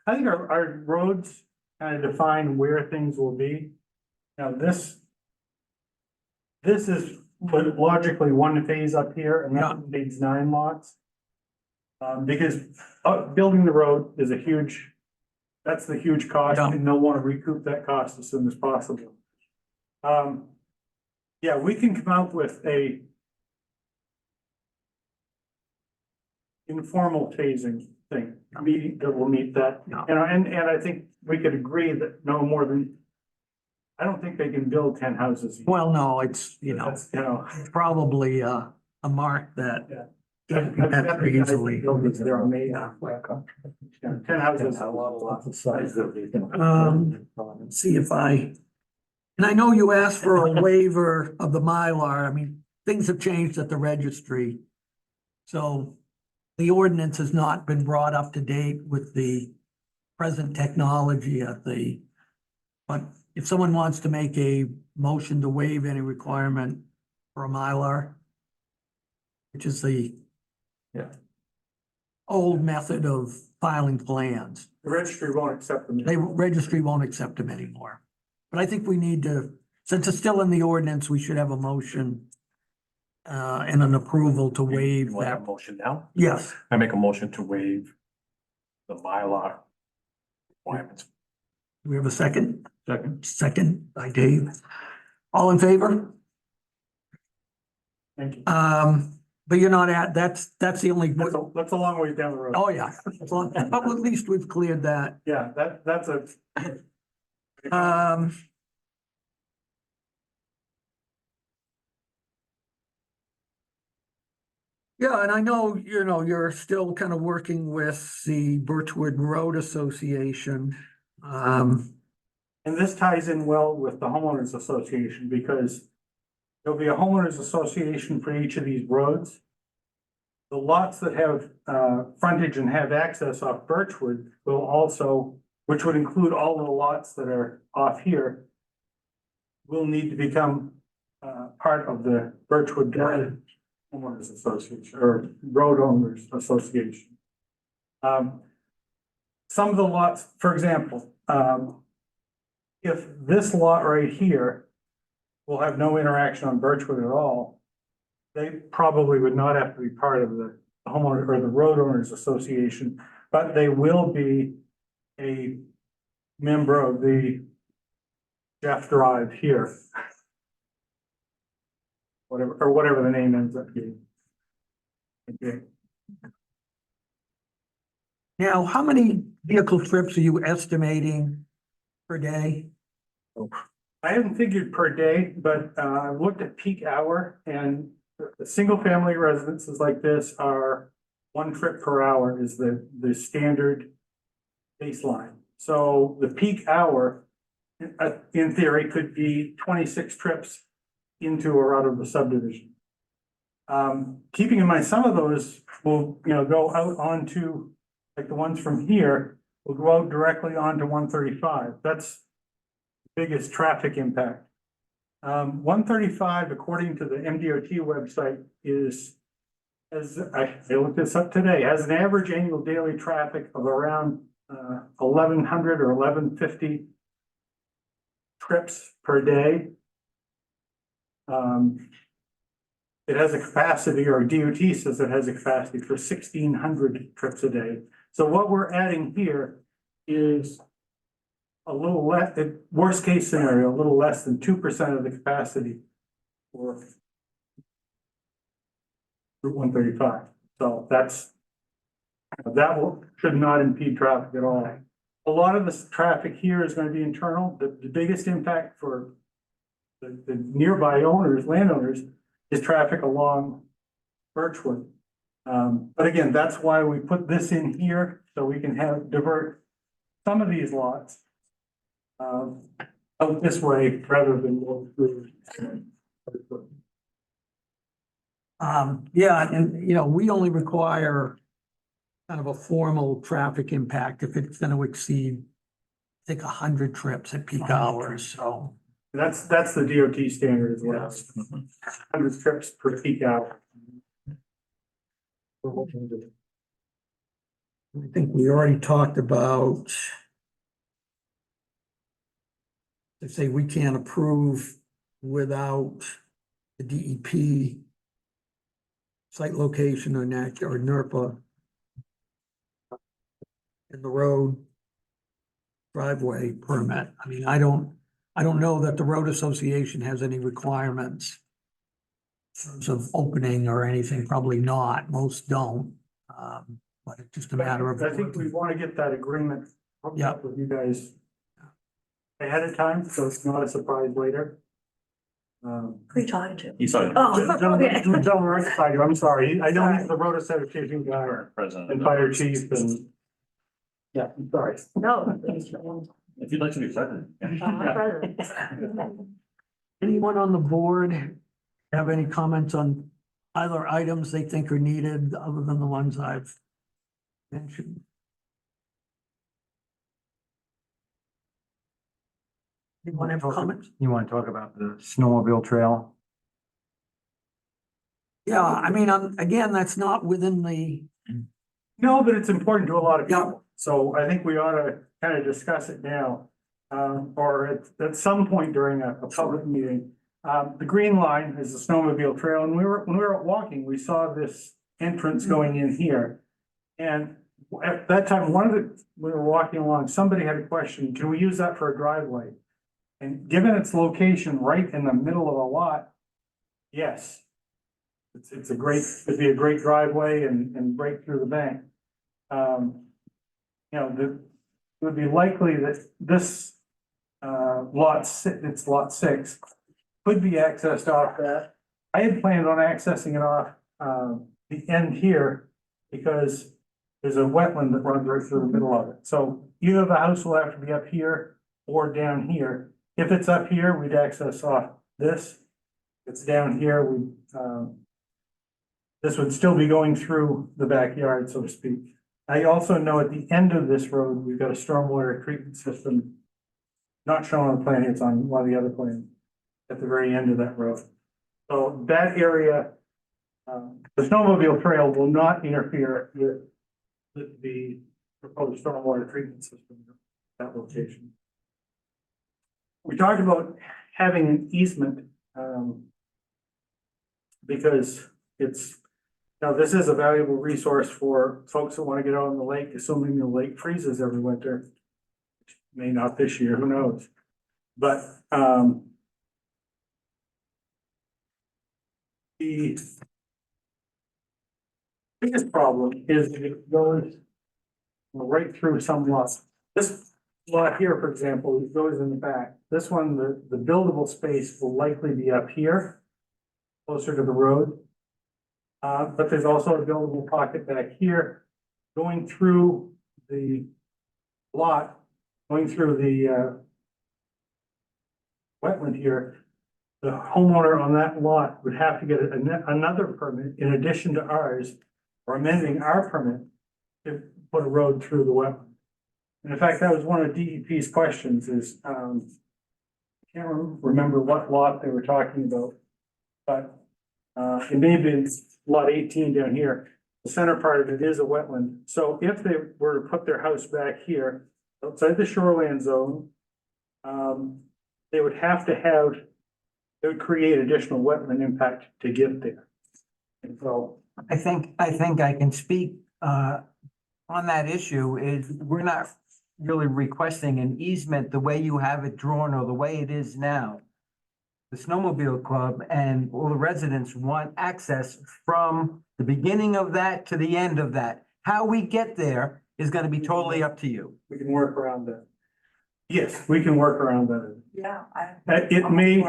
I think our roads kind of define where things will be. Now, this is logically one phase up here, and that needs 9 lots. Because building the road is that's the huge cost, Yeah. and they'll want to recoup that cost as soon as possible. Yeah, we can come out with a informal phasing thing, meeting that will meet that. Yeah. And I think we could agree that no more than, I don't think they can build 10 houses. Well, no, it's, That's, probably a mark that Yeah. can't be met very easily. They're made. 10 houses. See if and I know you asked for a waiver of the Mylar. Things have changed at the registry. So the ordinance has not been brought up to date with the present technology but if someone wants to make a motion to waive any requirement for a Mylar, which is the old method of filing plans. The registry won't accept them. The registry won't accept them anymore. But I think we need to, since it's still in the ordinance, we should have a motion and an approval to waive You want that. a motion now? Yes, I make a motion to waive the Mylar requirements. do we have a second? Second. Second by Dave. All in favor? Thank you. But you're not at, that's the only, That's a long way down the road. oh, yeah. But at least we've cleared that. Yeah, that's a. Um. Yeah, and I know, you're still kind of working with the Birchwood Road Association. And this ties in well with the homeowners association because there'll be a homeowners association for each of these roads. The lots that have frontage and have access off Birchwood will also, which would include all of the lots that are off here, will need to become part of the Birchwood Road Homeowners Association or Road Owners Association. Some of the lots, for example, if this lot right here will have no interaction on Birchwood at all, they probably would not have to be part of the homeowner or the road owners association, but they will be a member of the Jeff Drive here. Whatever the name ends up being. Okay. Now, how many vehicle trips are you estimating per day? I haven't figured per day, but I've looked at peak hour and the single family residences like this are 1 trip per hour is the standard baseline. So the peak hour in theory could be 26 trips into or out of the subdivision. Keeping in mind, some of those will, go out onto, like the ones from here, will go out directly onto 135. That's the biggest traffic impact. 135, according to the MDOT website, as I looked this up today, has an average annual daily traffic of around 1,100 or 1,150 trips per day. It has a capacity, or DOT says it has a capacity for 1,600 trips a day. So what we're adding here is a little less, worst case scenario, a little less than 2% of the capacity for Route 135. So should not impede traffic at all. A lot of this traffic here is going to be internal. The biggest impact for the nearby owners, landowners, is traffic along Birchwood. But again, that's why we put this in here, so we can divert some of these lots out this way rather than go through. Yeah, and we only require kind of a formal traffic impact if it's gonna exceed, I think, 100 trips at peak hours, so. That's the DOT standard as well. 100 trips per peak hour. I think we already talked about. They say we can't approve without the DEP site location or NERPA in the road driveway permit. I mean, I don't know that the road association has any requirements in terms of opening or anything, probably not, most don't. But it's just a matter of. I think we want to get that agreement hooked up with you guys ahead of time, so it's not a surprise later. Who are you talking to? He's on. Oh, okay. Gentleman right beside you, I'm sorry, I know he's the road association guy President. and fire chief and. Yeah, I'm sorry. No. please don't. If you'd like to be president. President. Anyone on the board have any comments on either items they think are needed other than the ones I've mentioned? Anyone have comments? You want to talk about the snowmobile trail? Yeah, I mean, again, that's not within the, No, but it's important to a lot of Yeah. people, so I think we ought to kind of discuss it now. Or at some point during a public meeting. The green line is the snowmobile trail, and when we were out walking, we saw this entrance going in here. And at that time, we were walking along, somebody had a question, can we use that for a driveway? And given its location right in the middle of a lot, yes. It'd be a great driveway and break through the bank. It would be likely that this, it's lot 6, could be accessed off that. I had planned on accessing it off, the end here, because there's a wetland that runs right through the middle of it. So either the house will have to be up here or down here. If it's up here, we'd access off this. If it's down here, this would still be going through the backyard, so to speak. I also know at the end of this road, we've got a stormwater treatment system. Not shown on the plan, it's on one of the other plans, at the very end of that road. So that area, the snowmobile trail will not interfere with the proposed stormwater treatment system at that location. We talked about having an easement, because this is a valuable resource for folks that want to get out on the lake, assuming the lake freezes every winter. May not this year, who knows? But, the biggest problem is that it goes right through some lots. This lot here, for example, it goes in the back. This one, the buildable space will likely be up here, closer to the road. But there's also a buildable pocket back here, going through the lot, going through the wetland here. The homeowner on that lot would have to get another permit in addition to ours, or amending our permit to put a road through the wetland. And in fact, that was one of DEP's questions is, I can't remember what lot they were talking about, but it may have been lot 18 down here. The center part of it is a wetland. So if they were to put their house back here, outside the shoreline zone, they would have to it would create additional wetland impact to get there. And so, I think I can speak on that issue is we're not really requesting an easement the way you have it drawn or the way it is now. The snowmobile club and all the residents want access from the beginning of that to the end of that. How we get there is gonna be totally up to you. we can work around that. Yes, we can work around that. Yeah. It may,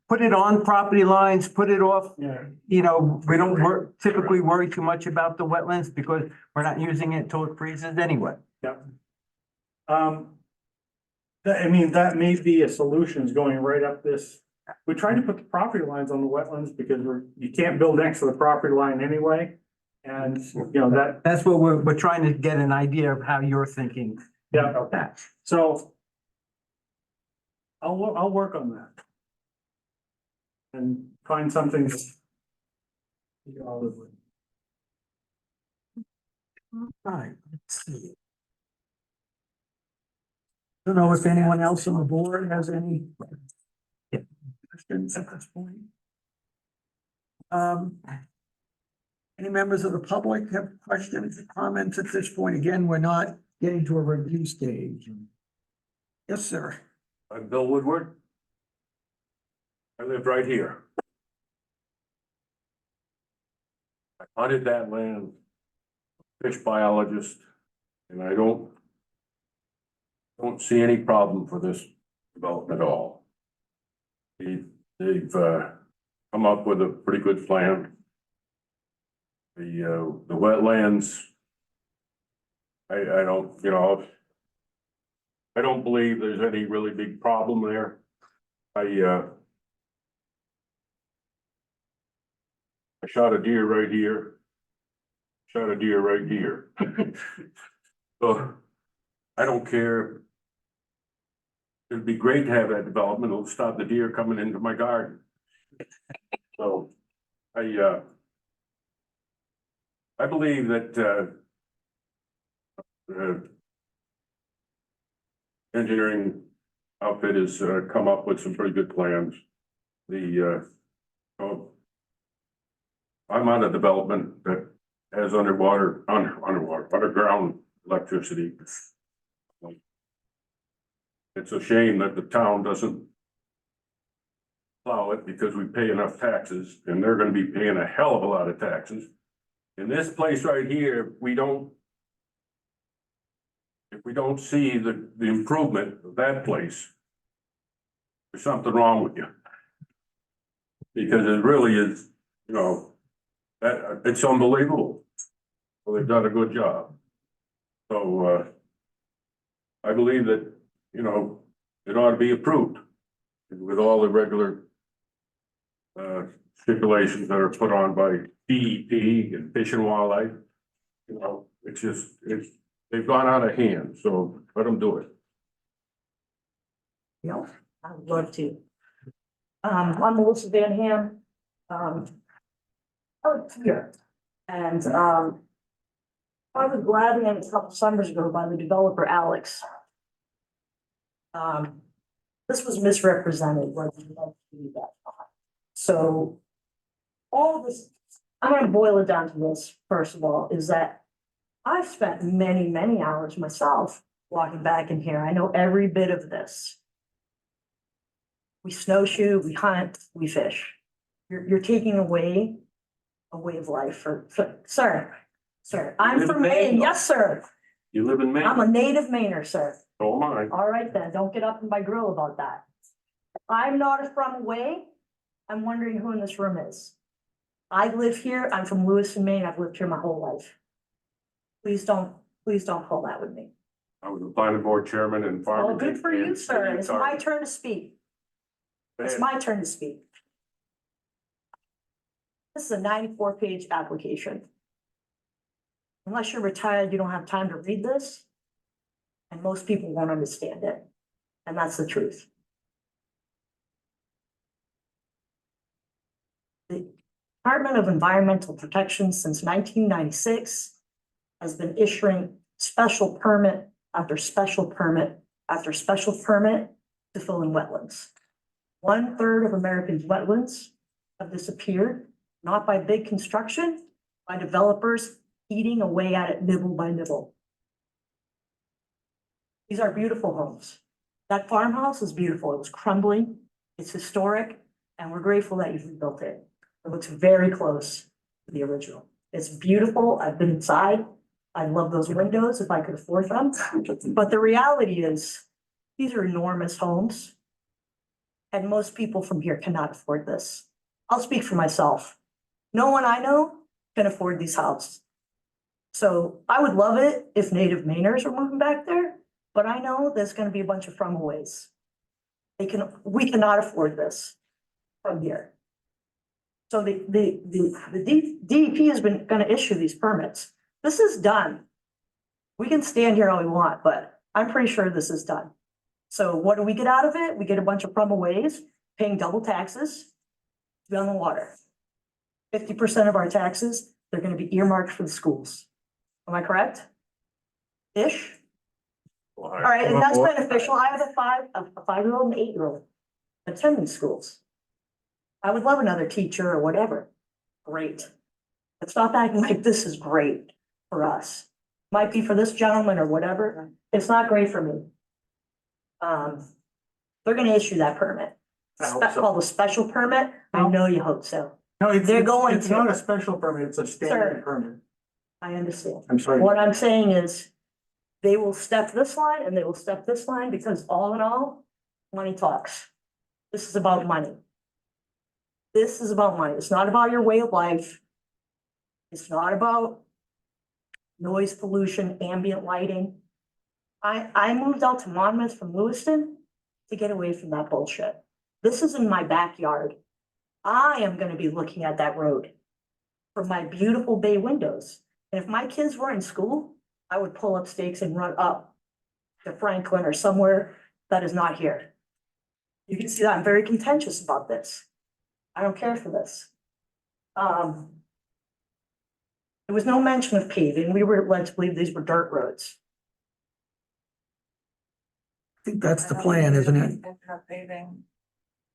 Put it on property lines, put it off, yeah, we don't typically worry too much about the wetlands because we're not using it until it freezes anyway. that may be a solution, is going right up this. We tried to put the property lines on the wetlands because you can't build next to the property line anyway. And, That's what we're trying to get an idea of how you're thinking yeah, about that. so I'll work on that. And find something. You all live with. Right, let's see. Don't know if anyone else on the board has any questions at this point. Any members of the public have questions or comments at this point? Again, we're not getting to a review stage. Yes, sir. I'm Bill Woodward. I live right here. I hunted that land, fish biologist, and I don't see any problem for this development at all. They've come up with a pretty good plan. The wetlands, I don't believe there's any really big problem there. I shot a deer right here. Shot a deer right here. So I don't care. It'd be great to have that development. It'll stop the deer coming into my garden. So I believe that engineering outfit has come up with some pretty good plans. I'm on a development that has underground electricity. It's a shame that the town doesn't plow it because we pay enough taxes and they're gonna be paying a hell of a lot of taxes. In this place right here, if we don't see the improvement of that place, there's something wrong with you. Because it really is, that, it's unbelievable. Well, they've done a good job. So, I believe that, it ought to be approved with all the regular stipulations that are put on by DEP and Fish and Wildlife. They've gone out of hand, so let them do it. Yeah, I'd love to. I'm Melissa Van Ham. I was here. And, I was glad a couple summers ago by the developer Alex. This was misrepresented, whether you like to do that or not. So all this, I'm gonna boil it down to this, first of all, is that I've spent many, many hours myself walking back in here. I know every bit of this. We snowshoe, we hunt, we fish. You're taking away a way of life sir, I'm live in from Maine. Maine? Yes, sir. You live in Maine? I'm a native Mainer, sir. Oh, my. All right then, don't get up in my grill about that. If I'm not from away, I'm wondering who in this room is. I live here, I'm from Lewiston, Maine, I've lived here my whole life. Please don't pull that with me. I was a planning board chairman in Oh, Farmington. good for you, and sir, city it's my attorney. turn to speak, it's Man, my turn to speak. This is a 94-page application. Unless you're retired, you don't have time to read this. And most people won't understand it. And that's the truth. The Department of Environmental Protection since 1996 has been issuing special permit after special permit after special permit to fill in wetlands. 1/3 of America's wetlands have disappeared, not by big construction, by developers eating away at it nibble by nibble. These are beautiful homes. That farmhouse is beautiful. It was crumbling. It's historic, and we're grateful that you've rebuilt it. It looks very close to the original. It's beautiful. I've been inside. I love those windows if I could afford them. But the reality is, these are enormous homes. And most people from here cannot afford this. I'll speak for myself. No one I know can afford these houses. So I would love it if native Mainers were moving back there, but I know there's gonna be a bunch of fromaways. We cannot afford this from here. So the DEP has been gonna issue these permits. This is done. We can stand here all we want, but I'm pretty sure this is done. So what do we get out of it? We get a bunch of fromaways paying double taxes to be on the water. 50% of our taxes, they're gonna be earmarked for the schools. Am I correct? Ish? All right, and that's beneficial. I have a 5-year-old and 8-year-old attending schools. I would love another teacher or whatever. Great. But stop acting like this is great for us. Might be for this gentleman or whatever. It's not great for me. They're gonna issue that permit. I hope so. Called a special permit. I know you hope so. No, They're going it's to. not a special permit, it's a standard Sir. permit. I understand. I'm sorry. What I'm saying is, they will step this line and they will step this line because all in all, money talks. This is about money. This is about money. It's not about your way of life. It's not about noise pollution, ambient lighting. I moved out to Monmouth from Lewiston to get away from that bullshit. This is in my backyard. I am gonna be looking at that road from my beautiful bay windows. And if my kids were in school, I would pull up stakes and run up to Franklin or somewhere that is not here. You can see that I'm very contentious about this. I don't care for this. There was no mention of paving. We were led to believe these were dirt roads. I think that's the plan, isn't it?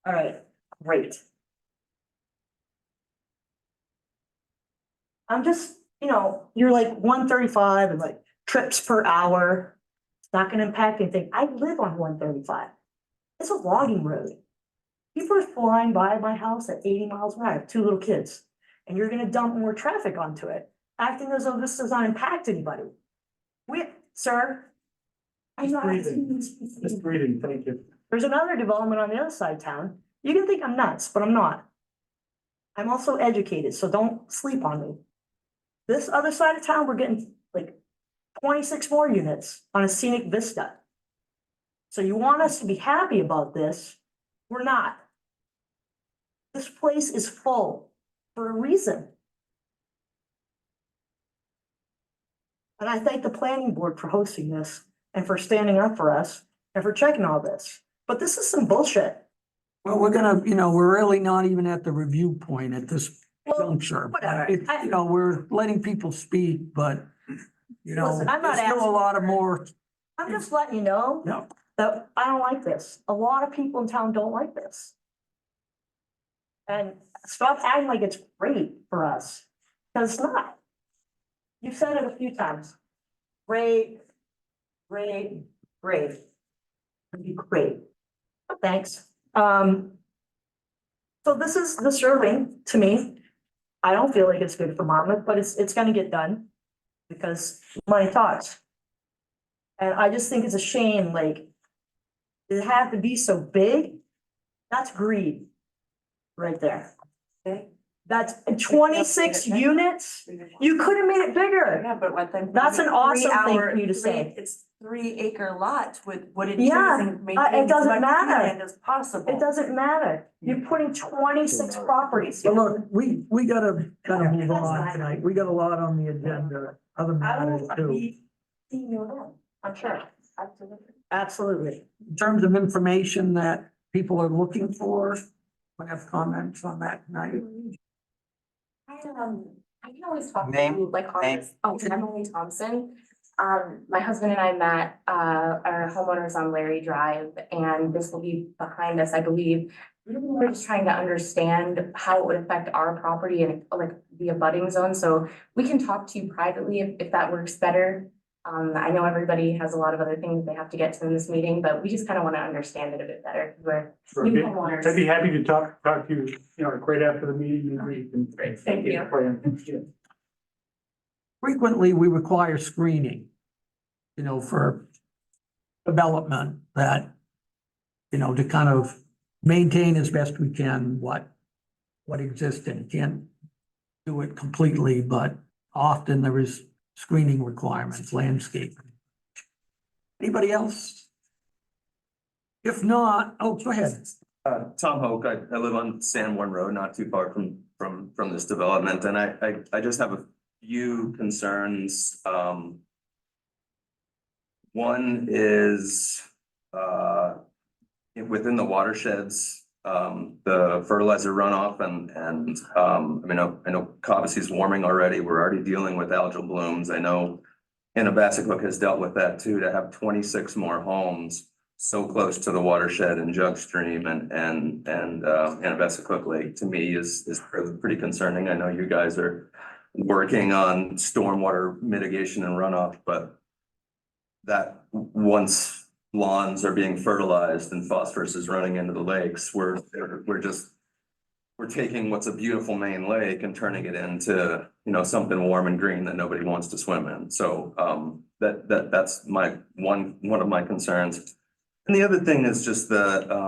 All right, great. I'm just, you're like 135 and like trips per hour. It's not gonna impact anything. I live on 135. It's a logging road. People are flying by my house at 80 miles an hour. I have 2 little kids. And you're gonna dump more traffic onto it, acting as though this does not impact anybody. Sir. I'm Just not breathing. asking you to speak. Just breathing, thank you. There's another development on the other side of town. You can think I'm nuts, but I'm not. I'm also educated, so don't sleep on me. This other side of town, we're getting like 26 more units on a scenic vista. So you want us to be happy about this? We're not. This place is full for a reason. And I thank the planning board for hosting this and for standing up for us and for checking all this. But this is some bullshit. Well, we're gonna, we're really not even at the review point at this Well, juncture. whatever. We're letting people speak, but, Listen, I'm not there's still a asking- lot of more. I'm just letting you know Yeah. that I don't like this. A lot of people in town don't like this. And stop acting like it's great for us, because it's not. You've said it a few times. Great, great, great. It'd be great. Thanks. So this is disturbing to me. I don't feel like it's good for Monmouth, but it's gonna get done because money talks. And I just think it's a shame, like, it had to be so big. That's greed right there. Okay. That's 26 units. You could have made it bigger. Yeah, but what then? That's an awesome thing 3 hour- for you to say. It's 3 acre lot with wooded Yeah, trees and it maintaining as doesn't much matter. land as possible. It doesn't matter. You're putting 26 properties. But look, we gotta kind of move on tonight. We got a lot on the agenda, other I matters will too. be seeing you around, I'm sure. Absolutely. Absolutely. In terms of information that people are looking for, I have comments on that tonight. I can always talk to Name, you like on name. this. Oh, Emily Thompson. My husband and I met, our homeowners on Larry Drive, and this will be behind us, I believe. We're just trying to understand how it would affect our property and like the abutting zone, so we can talk to you privately if that works better. I know everybody has a lot of other things they have to get to in this meeting, but we just kind of want to understand it a bit better. We're Sure. new homeowners. I'd be happy to talk to you, right after the meeting, maybe you can. Great, thank you. Yeah. Frequently, we require screening, for development that, to kind of maintain as best we can what existed. Can't do it completely, but often there is screening requirements, landscaping. Anybody else? If not, go ahead. Tom Hoke, I live on Sanborn Road, not too far from this development, and I just have a few concerns. One is, within the watersheds, the fertilizer runoff and, I know Cobboss's warming already. We're already dealing with algal blooms. I know Anabasicook has dealt with that too, to have 26 more homes so close to the watershed and Jug Stream and Anabasicook Lake, to me is pretty concerning. I know you guys are working on stormwater mitigation and runoff, but that once lawns are being fertilized and phosphorus is running into the lakes, we're taking what's a beautiful main lake and turning it into, something warm and green that nobody wants to swim in. So that's one of my concerns. And the other thing is just I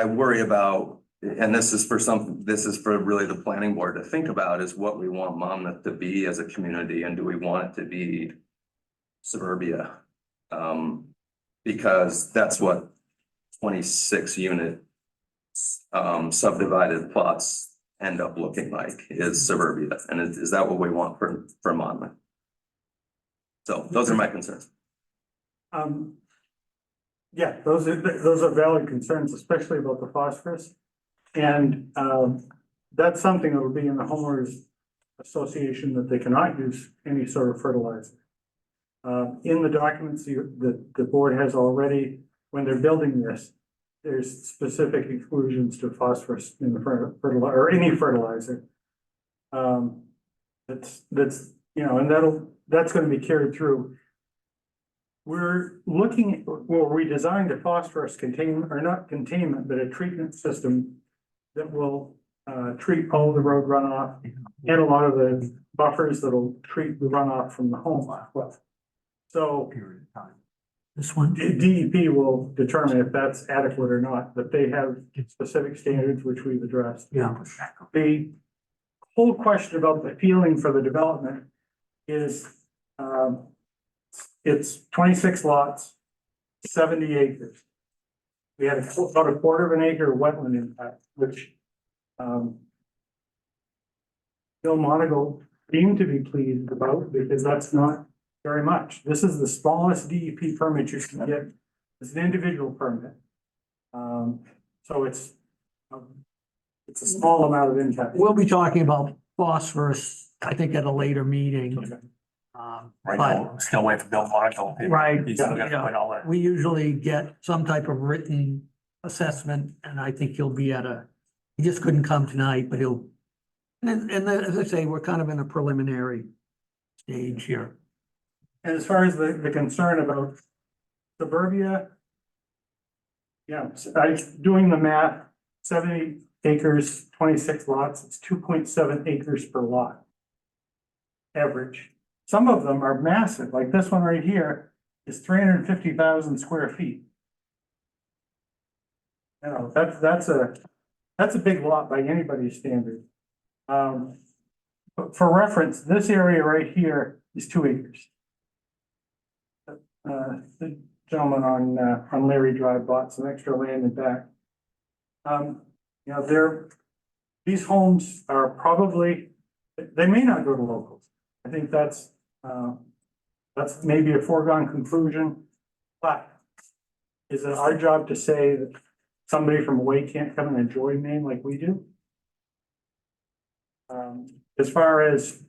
worry about, and this is for really the planning board to think about, is what we want Monmouth to be as a community, and do we want it to be suburbia? Because that's what 26 unit subdivided plots end up looking like, is suburbia. And is that what we want for Monmouth? So those are my concerns. Yeah, those are valid concerns, especially about the phosphorus. And that's something that will be in the homeowners association, that they cannot use any sort of fertilizer. In the documents the board has already, when they're building this, there's specific exclusions to phosphorus in the fertilizer, or any fertilizer. That's, you know, and that's gonna be carried through. We're looking, well, we designed a phosphorus containment, or not containment, but a treatment system that will treat all the road runoff and a lot of the buffers that'll treat the runoff from the home. So This one? DEP will determine if that's adequate or not, but they have specific standards which we've addressed. Yeah. The whole question about the feeling for the development is, it's 26 lots, 70 acres. We had about a quarter of an acre wetland impact, which, Bill Monagle seemed to be pleased about, because that's not very much. This is the smallest DEP permit you can get. It's an individual permit. So it's a small amount of impact. We'll be talking about phosphorus, I think, at a later meeting. Right But, now, still waiting for Bill Marshall. right, He's still got to yeah. put all that. We usually get some type of written assessment, and I think he'll be he just couldn't come tonight, but he'll, and as I say, we're kind of in a preliminary stage here. And as far as the concern about suburbia, yeah, doing the math, 70 acres, 26 lots, it's 2.7 acres per lot. Average. Some of them are massive, like this one right here is 350,000 square feet. You know, that's a big lot by anybody's standard. But for reference, this area right here is 2 acres. The gentleman on Larry Drive bought some extra land in back. You know, these homes are probably, they may not go to locals. I think that's maybe a foregone conclusion, but is it our job to say that somebody from away can't come and enjoy Maine like we do? As far as,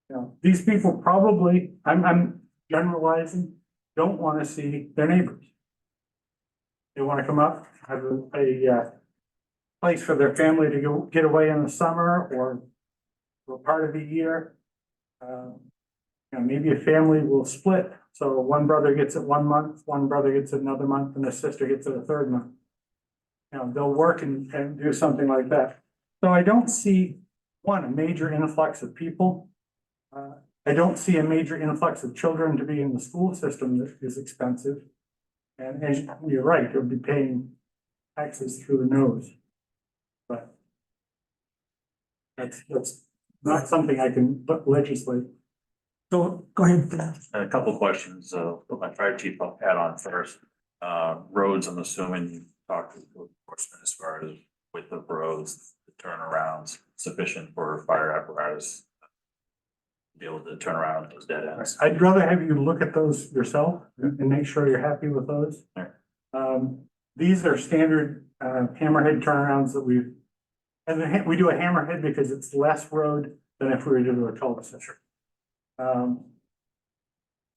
you know, these people probably, I'm generalizing, don't want to see their neighbors. They want to come up, have a place for their family to go get away in the summer or for part of the year. You know, maybe a family will split. So one brother gets it 1 month, one brother gets it another month, and a sister gets it a third month. You know, they'll work and do something like that. So I don't see, a major influx of people. I don't see a major influx of children to be in the school system that is expensive. And as you're right, you'll be paying taxes through the nose. But that's not something I can legislate. So, go ahead. A couple questions, put my fire chief hat on first. Roads, I'm assuming you talked to the enforcement as far as width of roads, the turnarounds sufficient for fire apparatus. To be able to turn around those dead ends. I'd rather have you look at those yourself and make sure you're happy with those. Sure. These are standard hammerhead turnarounds that we do a hammerhead because it's less road than if we were to do a cul-de-sac. You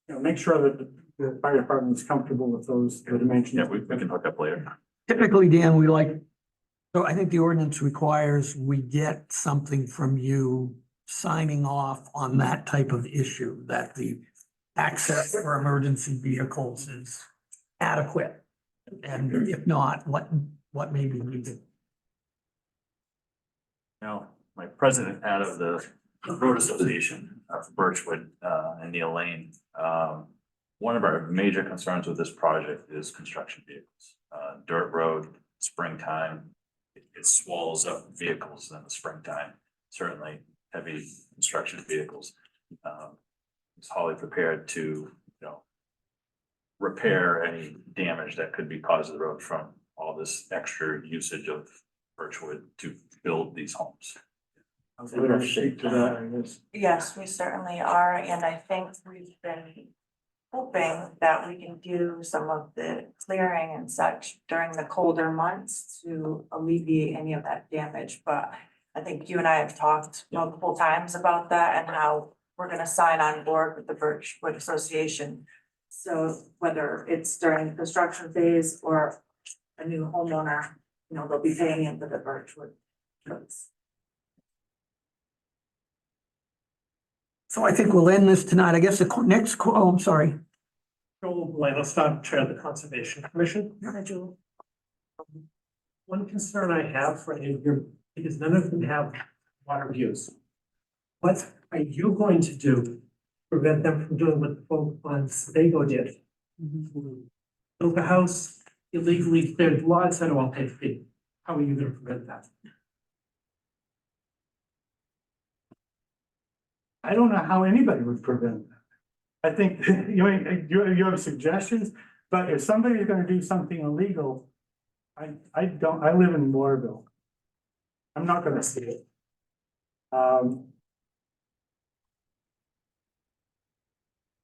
know, make sure that the fire department is comfortable with those dimensions. Yeah, we can hook up later. Typically, Dan, so I think the ordinance requires we get something from you signing off on that type of issue, that the access for emergency vehicles is adequate. And if not, what may be needed. Now, my president out of the Road Association of Birchwood and Neil Lane. One of our major concerns with this project is construction vehicles. Dirt road, springtime, it swallows up vehicles in the springtime, certainly heavy construction vehicles. It's wholly prepared to, you know, repair any damage that could be caused to the road from all this extra usage of Birchwood to build these homes. I'll let her speak to that, I guess. Yes, we certainly are, and I think we've been hoping that we can do some of the clearing and such during the colder months to alleviate any of that damage, but I think you and I have talked multiple times about that and how we're gonna sign on board with the Birchwood Association. So whether it's during the construction phase or a new homeowner, they'll be paying into the Birchwood. Codes. So I think we'll end this tonight. I guess the next, oh, I'm sorry. Joel Blankenstock, Chair of the Conservation Commission. Hi, Jewel. One concern I have for any of your, because none of them have water views. What are you going to do to prevent them from doing what the folk on Sebago did? Built a house illegally, cleared lots, and all paid fee. How are you gonna prevent that? I don't know how anybody would prevent that. I think, you have suggestions, but if somebody's gonna do something illegal, I live in Waterville. I'm not gonna see it.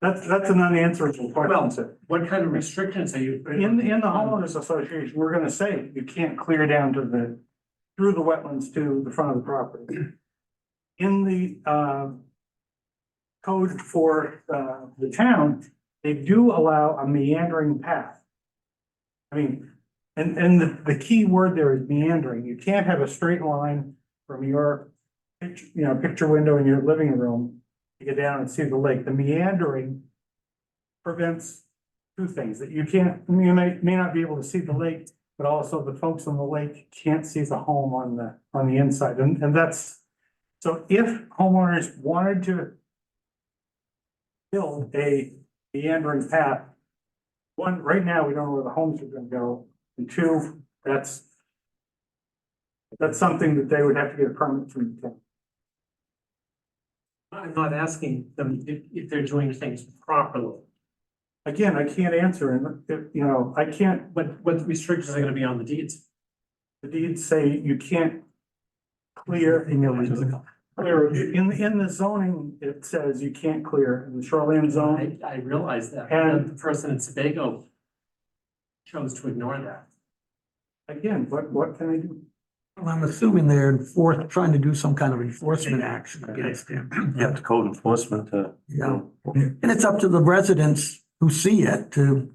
That's an unanswerable question, sir. What kind of restrictions are you? In the homeowners association, we're gonna say you can't clear down to through the wetlands to the front of the property. In the code for the town, they do allow a meandering path. I mean, and the key word there is meandering. You can't have a straight line from your picture window in your living room to get down and see the lake. The meandering prevents two things, that you may not be able to see the lake, but also the folks on the lake can't see the home on the inside. And that's, so if homeowners wanted to build a meandering path, one, right now, we don't know where the homes are gonna go, and two, that's something that they would have to get a permit from the town. I'm not asking them if they're doing things properly. Again, I can't answer, and, I can't, What restrictions are gonna be on the deeds? the deeds say you can't clear. Clear, in the zoning, it says you can't clear in the shoreline zone. I realize that, And- but the person in Sebago chose to ignore that. Again, what can I do? Well, I'm assuming they're trying to do some kind of enforcement action against him. Yeah, it's code enforcement to. Yeah, and it's up to the residents who see it to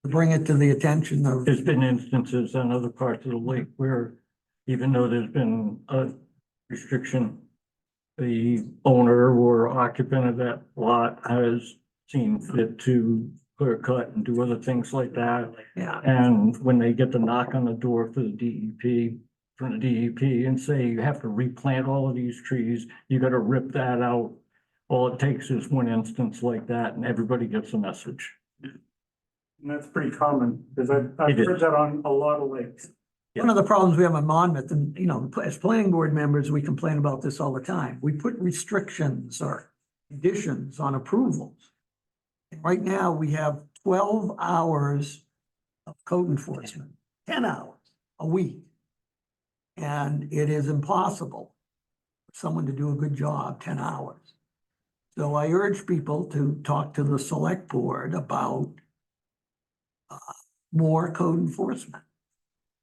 bring it to the attention of. There's been instances on other parts of the lake where even though there's been a restriction, the owner or occupant of that lot has seen fit to clear cut and do other things like that. Yeah, And when they get the knock on the door for the DEP, from the DEP and say you have to replant all of these trees, you gotta rip that out. All it takes is one instance like that and everybody gets a message. And that's pretty common, because I've It is. heard that on a lot of lakes. one of the problems we have in Monmouth, and as planning board members, we complain about this all the time. We put restrictions or conditions on approvals. And right now, we have 12 hours of code enforcement, 10 hours a week. And it is impossible for someone to do a good job, 10 hours. So I urge people to talk to the select board about more code enforcement.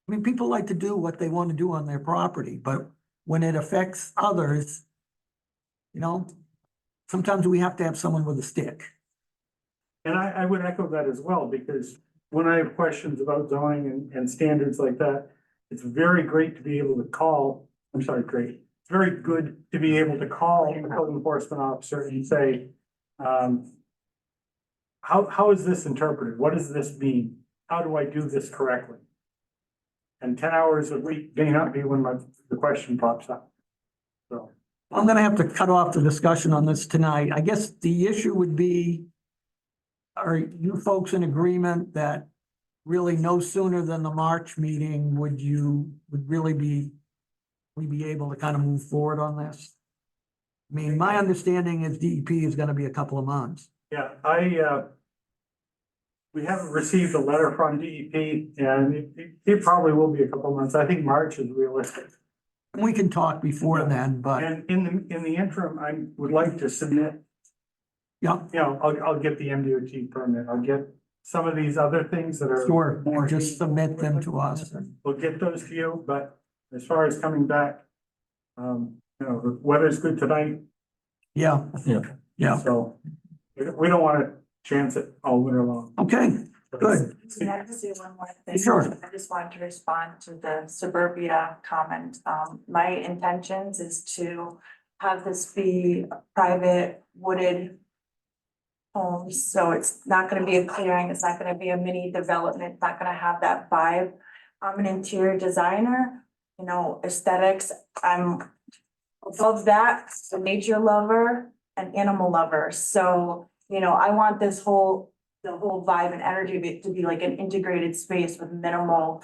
I mean, people like to do what they want to do on their property, but when it affects others, sometimes we have to have someone with a stick. And I would echo that as well, because when I have questions about zoning and standards like that, it's very great to be able to call, it's very good to be able to call the code enforcement officer and say, how is this interpreted? What does this mean? How do I do this correctly? And 10 hours a week may not be when the question pops up. So. I'm gonna have to cut off the discussion on this tonight. I guess the issue would be, are you folks in agreement that really no sooner than the March meeting would we be able to kind of move forward on this? I mean, my understanding is DEP is gonna be a couple of months. Yeah, we haven't received a letter from DEP, and it probably will be a couple of months. I think March is realistic. And we can talk before then, but And in the interim, I would like to submit, yeah, I'll get the MDOT permit, I'll get some of these other things that are. sure, or just submit them to us. We'll get those to you, but as far as coming back, the weather's good tonight, Yeah, yeah. so we don't want to chance it all winter long. Okay, Good. Can I just say one more thing? Sure. I just wanted to respond to the suburbia comment. My intentions is to have this be a private wooded homes, so it's not gonna be a clearing, it's not gonna be a mini development, it's not gonna have that vibe. I'm an interior designer, you know, aesthetics, I'm above that, a nature lover, an animal lover, so, you know, I want the whole vibe and energy of it to be like an integrated space with minimal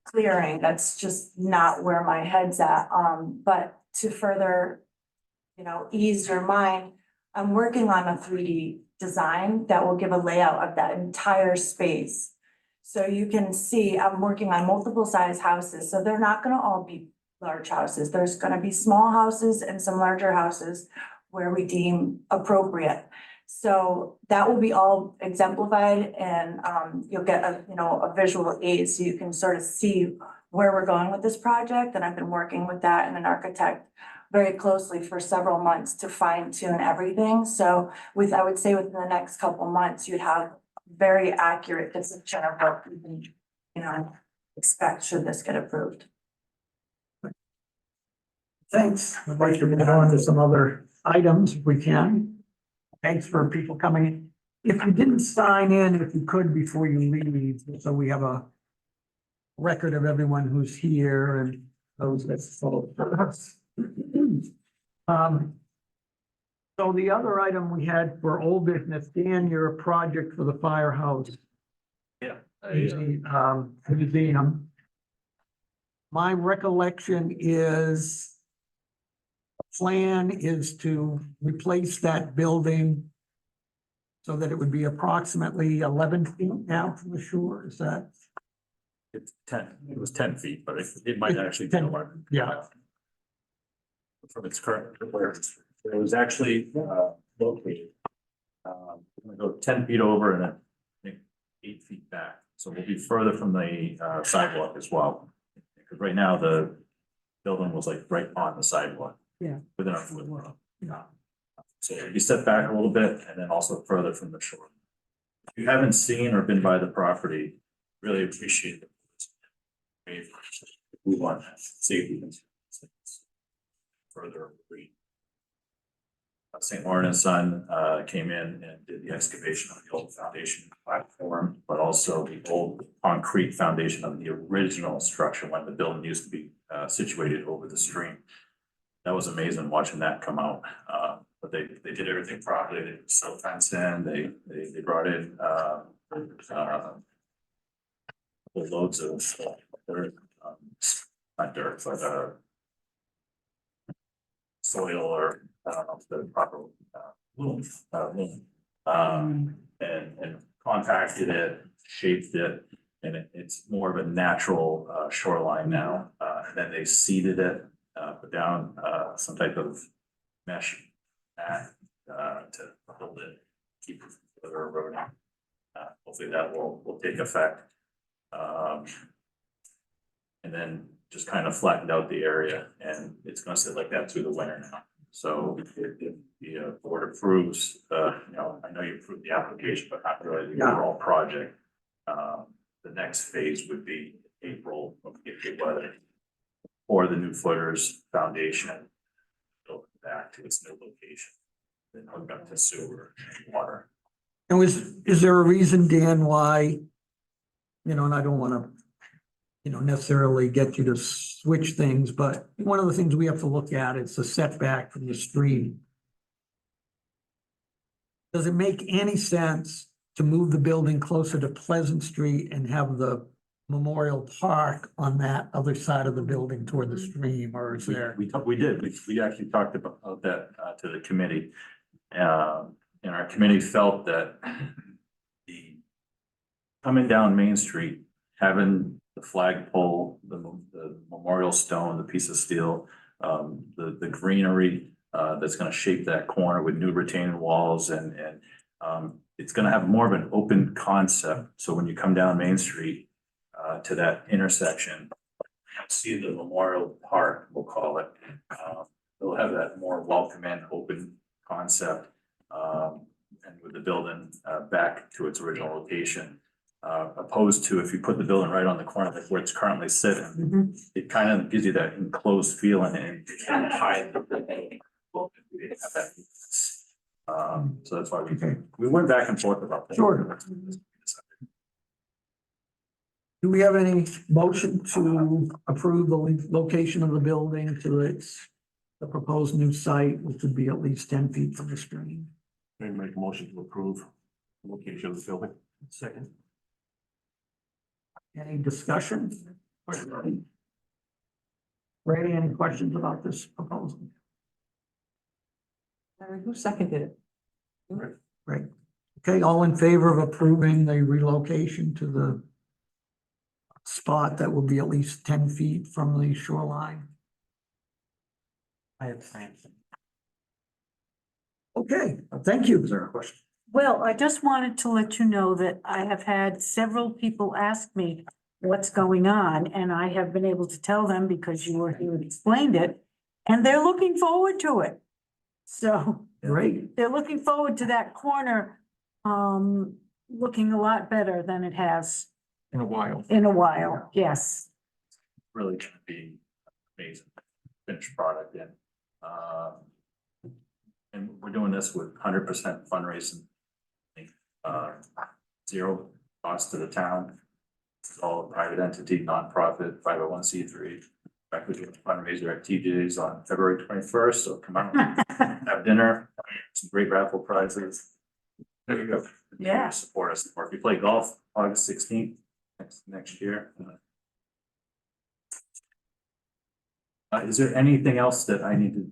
clearing, that's just not where my head's at, but to further, you know, ease your mind, I'm working on a 3D design that will give a layout of that entire space. So you can see, I'm working on multiple size houses, so they're not gonna all be large houses. There's gonna be small houses and some larger houses where we deem appropriate. So that will be all exemplified and you'll get a, you know, a visual aid so you can sort of see where we're going with this project. And I've been working with that and an architect very closely for several months to fine tune everything. So I would say within the next couple months, you'd have very accurate depiction of what you can, you know, expect should this get approved. Thanks. I'd like to move on to some other items if we can. Thanks for people coming in. If you didn't sign in, if you could before you leave, so we have a record of everyone who's here and those that follow us. So the other item we had for old business, Dan, your project for the firehouse. Yeah. Museum. My recollection is the plan is to replace that building so that it would be approximately 11 feet now from the shore. Is that? It's 10, it was 10 feet, but it might actually be 10, more. yeah. From its current, where it was actually located. I'm gonna go 10 feet over and then I think 8 feet back. So we'll be further from the sidewalk as well. Because right now the building was like right on the sidewalk. Yeah. Within our footprint. Yeah. So you step back a little bit and then also further from the shore. If you haven't seen or been by the property, really appreciate it. We want safety concerns. Further. St. Laurent and Son came in and did the excavation of the old foundation platform, but also the old concrete foundation of the original structure when the building used to be situated over the stream. That was amazing watching that come out. But they did everything properly. They silt fence in, they brought in loads of dirt, not dirt, but soil or I don't know if the proper loom, and compacted it, shaped it, and it's more of a natural shoreline now. And then they seeded it, put down some type of mesh mat to hold it, keep it from further eroding. Hopefully that will take effect. And then just kind of flattened out the area, and it's gonna sit like that through the winter now. So if the board approves, you know, I know you approved the application, but not really the overall project. The next phase would be April, when we get good weather, or the new footers foundation, go back to its new location, then hook up to sewer and water. And is there a reason, Dan, why, you know, and I don't want to, you know, necessarily get you to switch things, but one of the things we have to look at is the setback from the stream. Does it make any sense to move the building closer to Pleasant Street and have the Memorial Park on that other side of the building toward the stream, or is there? We actually talked about that to the committee. And our committee felt that the coming down Main Street, having the flagpole, the memorial stone, the piece of steel, the greenery that's gonna shape that corner with new retaining walls and it's gonna have more of an open concept. So when you come down Main Street to that intersection, see the Memorial Park, we'll call it. They'll have that more welcoming, open concept. And with the building back to its original location, Opposed to if you put the building right on the corner, like where it's currently sitting, it kind of gives you that enclosed feeling and you can't hide. So that's why we went back and forth about that. Sure. Do we have any motion to approve the location of the building to the proposed new site, which would be at least 10 feet from the stream? Maybe make a motion to approve the location of the building. Second. Any discussion? Brady, any questions about this proposal? Who seconded it? Right. Okay, all in favor of approving the relocation to the spot that will be at least 10 feet from the shoreline? I abstain. Okay, thank you. Is there a question? Well, I just wanted to let you know that I have had several people ask me what's going on, and I have been able to tell them because you were here and explained it, and they're looking forward to it. So Great. they're looking forward to that corner, looking a lot better than it has In a while. in a while, yes. Really gonna be amazing finished product and we're doing this with 100% fundraising. Zero cost to the town. It's all a private entity, nonprofit, 501c3. In fact, we're doing a fundraiser at TJ's on February 21st, so come out, have dinner, some great raffle prizes. There you go. Yeah. Support us, or if you play golf, August 16th, next year. Is there anything else that I need to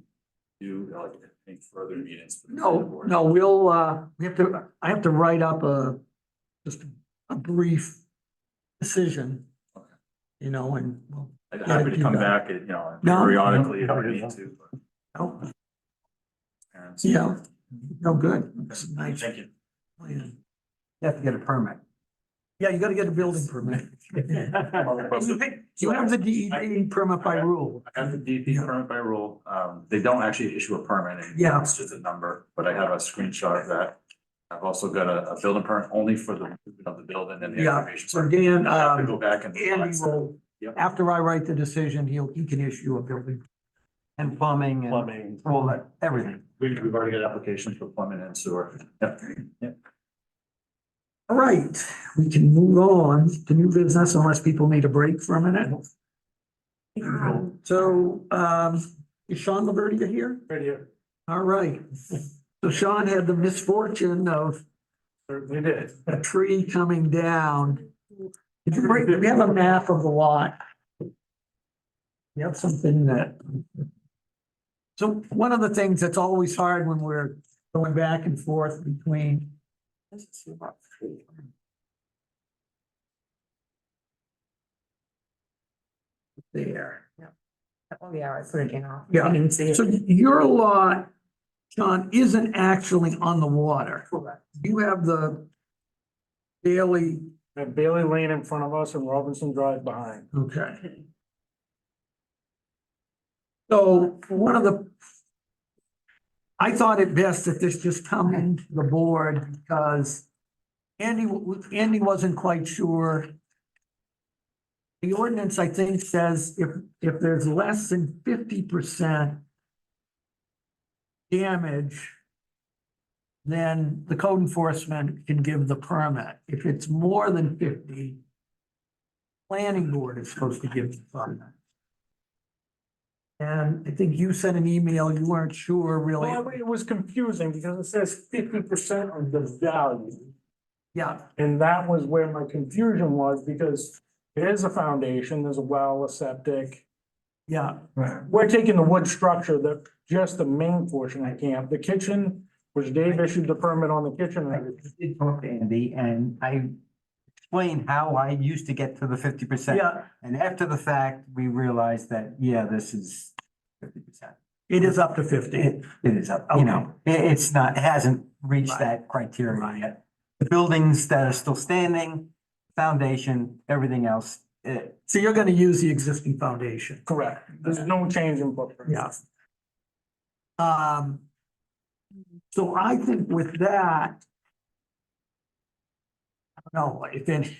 do, like any further meetings? No, I have to write up just a brief decision. You know, and we'll. I'm happy to come back, No. periodically if I need to. Oh, but- yeah, no, good. That's nice. Thank you. plan. You have to get a permit. Yeah, you gotta get a building permit. You have the DEP permit by rule. I have the DP permit by rule. They don't actually issue a permit. Yeah. It's just a number, but I have a screenshot of that. I've also got a building permit only for the movement of the building and the Yeah, information. so Dan, I have to go back and. Andy will, Yep. after I write the decision, he can issue a building. And plumbing and Plumbing. all that, everything. We've already got applications for plumbing and sewer. Yep. All right, we can move on to new business unless people need a break for a minute. So, is Sean Liberty here? Right here, All right. So Sean had the misfortune of certainly did. a tree coming down. Do we have a map of the lot? You have something that. So one of the things that's always hard when we're going back and forth between. There. Oh, yeah, I put it in. Yeah. I didn't see it. So your lot, John, isn't actually on the water. Correct. You have the Bailey, We have Bailey Lane in front of us and Robinson Drive behind. okay. So one of the. I thought it best that this just come into the board because Andy wasn't quite sure. The ordinance, I think, says if there's less than 50% damage, then the code enforcement can give the permit. If it's more than 50, planning board is supposed to give the permit. And I think you sent an email, you weren't sure really. Well, it was confusing because it says 50% of the value. Yeah, And that was where my confusion was because it is a foundation, there's a well, a septic. yeah, We're taking the wood structure, just the main portion I can't. The kitchen, which Dave issued the permit on the kitchen. and everything. I did talk to Andy and I explained how I used to get to the 50%. yeah, And after the fact, we realized that, yeah, this is 50%. it is up to 50. It is up, you know, it's not, it hasn't reached Right. that criteria yet. The buildings that are still standing, foundation, everything else, So you're gonna use the existing foundation. Correct. There's no change in footprint. Yeah. So I think with that, No, if any.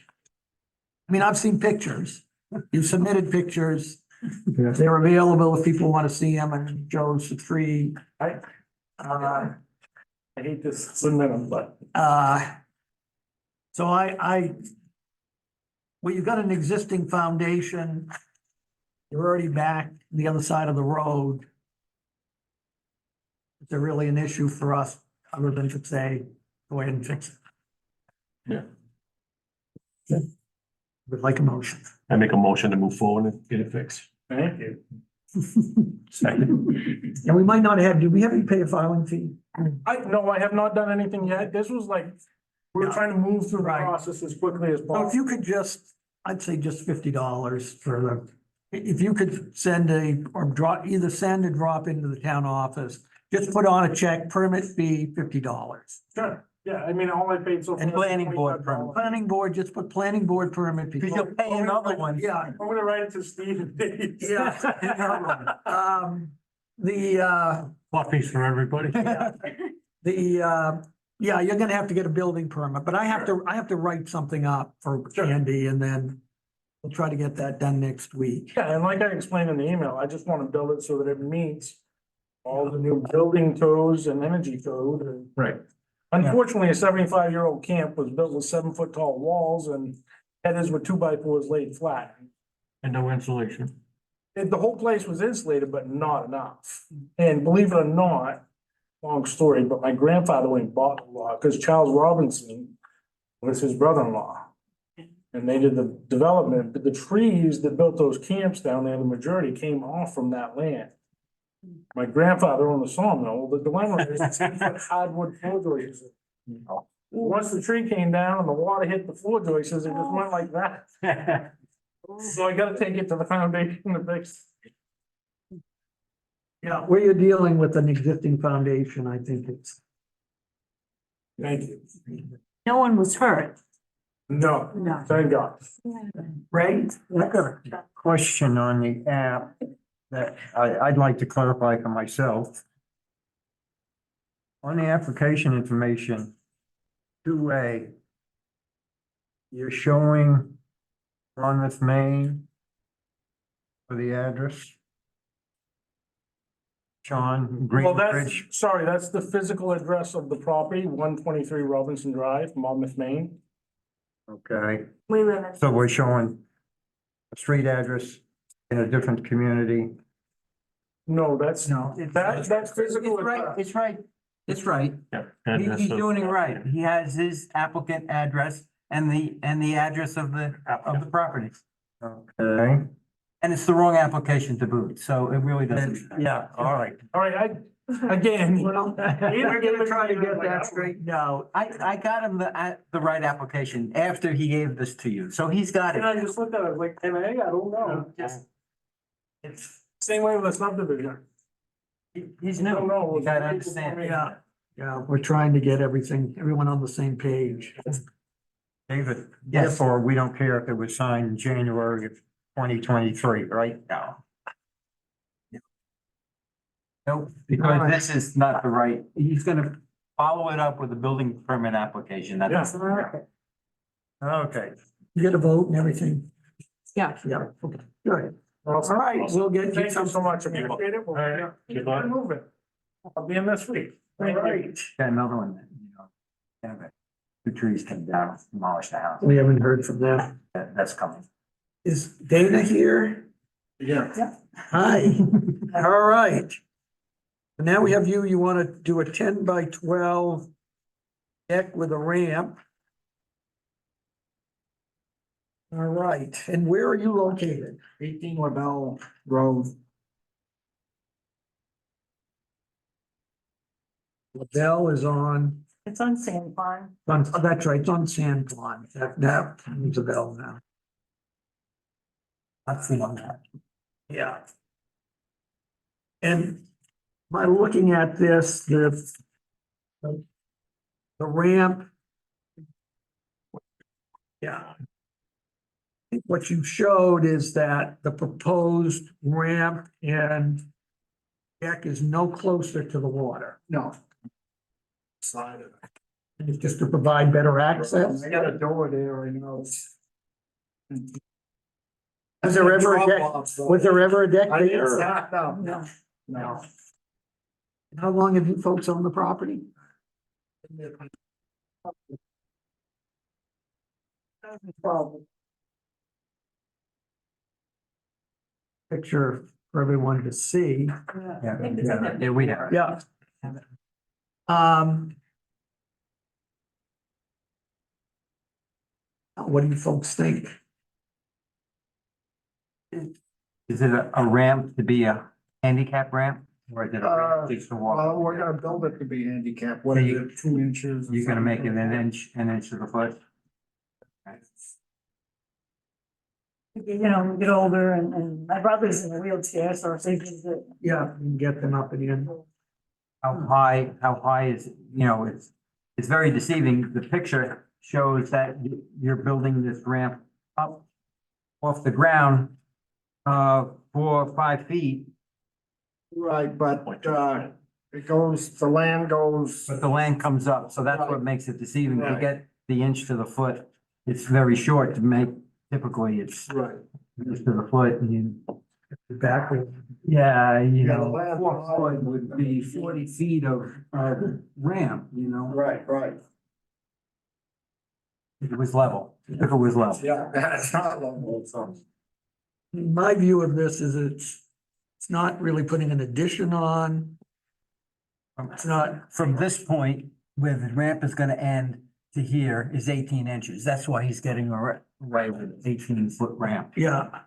I mean, I've seen pictures. You submitted pictures. They're available if people want to see them and Joe's the tree. I- Uh, I hate this submit them, but so well, you've got an existing foundation. You're already back the other side of the road. Is there really an issue for us other than to say, go ahead and fix it? Yeah. Would like a motion. I make a motion to move forward and get it fixed. thank you. Second. And we might not have, do we have any pay a filing fee? No, I have not done anything yet. This was like, we were Yeah. trying to move through the Right. process as quickly as So if possible. you could just, I'd say just $50 for if you could send either send or drop into the town office, just put on a check, permit fee, $50. Sure, yeah, I mean, all I paid so far. And is planning board $25. Planning board, just put planning board permit. Because you'll pay another one. Yeah. I'm gonna write it to Steve and Dave. Yeah. Coffees for everybody. Yeah, you're gonna have to get a building permit, but I have to write something up for Sure. Andy and then we'll try to get that done next week. Yeah, and like I explained in the email, I just wanna build it so that it meets all the new building codes and energy code and. Right. Unfortunately, a 75-year-old camp was built with 7-foot tall walls and headers with 2x4s laid flat. And no insulation. The whole place was insulated, but not enough. And believe it or not, long story, but my grandfather went and bought the lot because Charles Robinson was his brother-in-law. And they did the development, but the trees that built those camps down there, the majority came off from that land. My grandfather owned the sawmill. The dilemma is it's hardwood floor joists. Once the tree came down and the water hit the floor joists, it just went like that. So I gotta take it to the foundation to fix. Yeah, where you're dealing with an existing foundation, I think it's. Thank you. No one was hurt. No, No. thank God. Right? I got a question on the app that I'd like to clarify for myself. On the application information, 2A, you're showing Monmouth, Maine for the address. Sean Well, Greenbridge. that's, sorry, that's the physical address of the property, 123 Robinson Drive, Monmouth, Maine. Okay, We live in. so we're showing a street address in a different community. No, that's, No. that's physical It's right, address. it's right, it's right. Yeah. He's doing it right. He has his applicant address and the address of the property. Okay, And it's the wrong application to boot, so it really doesn't. yeah, all right. All right, again. Well, we're gonna try to get that straightened out. I got him the right application after he gave this to you, so he's got And it. I just looked at it, like, and I don't know. It's same way with the subdivision. He's I don't new, know. you gotta understand. Yeah, we're trying to get everyone on the same page. David, Yes. therefore, we don't care if it was signed in January of 2023, right? No. Nope, because this is not the right, he's gonna follow it up with a building permit application, that's. Okay. You get a vote and everything? Yeah. Yeah, okay, good. All All right, we'll get Thank you some. so much. Appreciate it. We'll Good luck. move it. I'll be in this week. Thank you. Right. Got another one, that, you know, have it. The trees come down, demolish the house, We haven't heard from them. that's coming. Is Dana here? Yeah. Hi. All right. Now we have you want to do a 10 by 12 deck with a ramp. All right, and where are you located? 18 LaBelle Road. LaBelle is on, It's on Sand Farm. oh, that's right, it's on Sand Pond. That rings a bell now. I've seen on that. Yeah. And by looking at this, the ramp. Yeah. I think what you showed is that the proposed ramp and deck is no closer to the water. No. Slide it. It's just to provide better access. I got a door there, I know. Was there ever a deck, was there ever a deck I didn't, there? no, no. How long have you folks owned the property? Picture for everyone to see. Yeah, we have. Yeah. Um. What do you folks think? Is it a ramp to be a handicap ramp? Or is it a ramp just to walk? We're gonna build it to be handicapped, what is it, 2 inches? or You're gonna make it something? an inch to the foot? You know, we get older and my brother's in a wheelchair, so if they visit. Yeah, you can get them up and in. How high is, it's very deceiving. The picture shows that you're building this ramp up off the ground, 4 or 5 feet, Right, but, it goes, the land goes. but the land comes up, so that's what makes it deceiving. To Right. get the inch to the foot, it's very short to make, typically it's Right. inch to the foot and you. Backward. Yeah, Yeah, the land- 4 foot would be 40 feet of ramp, Right, right. if it was level, if it was level. Yeah, it's not level, so. My view of this is it's not really putting an addition on. It's not, From this point, where the ramp is gonna end to here is 18 inches. That's why he's getting away with 18-foot ramp. yeah.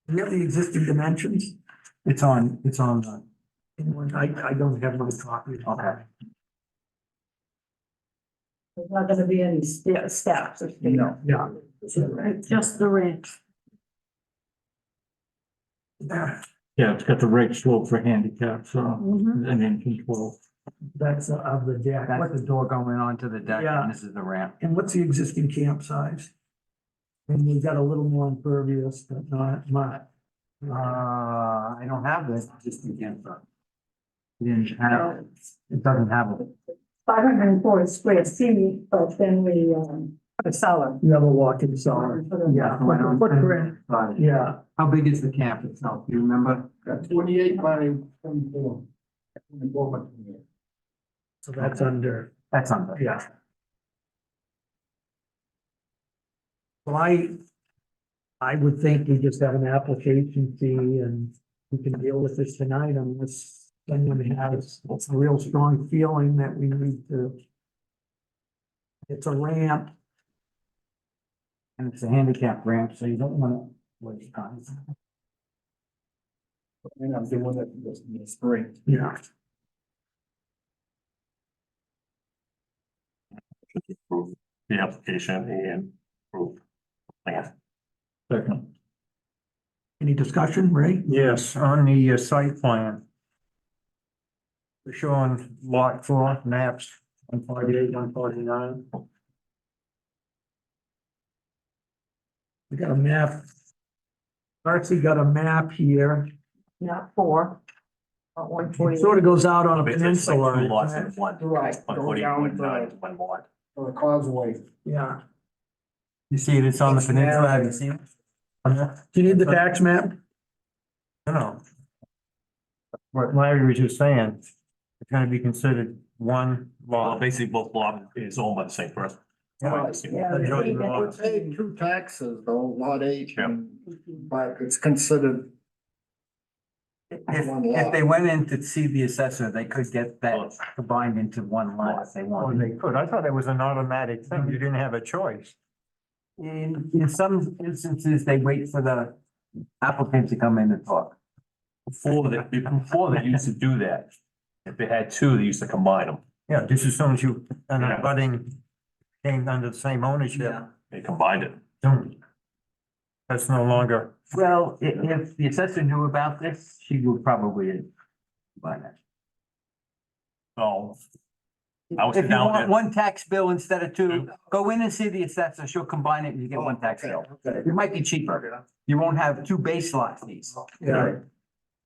You have the existing dimensions? It's on the. I don't have my copy. Okay. There's not gonna be any steps or. No. Yeah. Just the ranch. Yeah, it's got the right slope for handicap, so Mhm. an inch and 12. That's of the deck. That's the door going onto the deck, Yeah. and this is the ramp. And what's the existing camp size? And we've got a little more impervious, but not much. I don't have this, just again, but. It doesn't have a. 540 square feet, but then we, a cellar. You have a walk-in cellar. Yeah. Footprint. Yeah, How big is the camp itself? Do you remember? 28 by 24. 24 by 28. so that's under, That's under. yeah. Well, I would think we just have an application fee and we can deal with this tonight unless someone has a real strong feeling that we need to. It's a ramp. And it's a handicap ramp, so you don't wanna waste time. And I'm doing it in the spring. Yeah. Approve the application and approve the plan. Second. Any discussion, Ray? Yes, on the site plan. We're showing lot 4 maps, 148, 149. We got a map. Darcy got a map here. Not 4. But 140. It sort of goes out on a Basically, it's like peninsula. two lots in one. Right. 140, Go down 149, one lot. to the causeway. Yeah. You see it, it's on the peninsula, have you seen it? Do you need the tax map? No. What Larry was just saying, it's gonna be considered one Well, lot. basically, both lot is owned by the same person. Right. Yeah, It's paid 2 taxes though, lot 8, Yeah. but it's considered. If they went in to see the assessor, they could get that combined into one lot if they Oh, wanted. they could. I thought it was an automatic thing. You didn't have a choice. In some instances, they wait for the applicant to come in and talk. Before they used to do that. If they had two, they used to combine them. Yeah, just as soon as you, and Yeah. budding came under the same ownership. They combined it. That's no longer. Well, if the assessor knew about this, she would probably buy that. So I was If you down want there. one tax bill instead of two, go in and see the assessor, she'll combine it and you get one tax bill. It might be cheaper. You won't have 2 base lot fees. Yeah.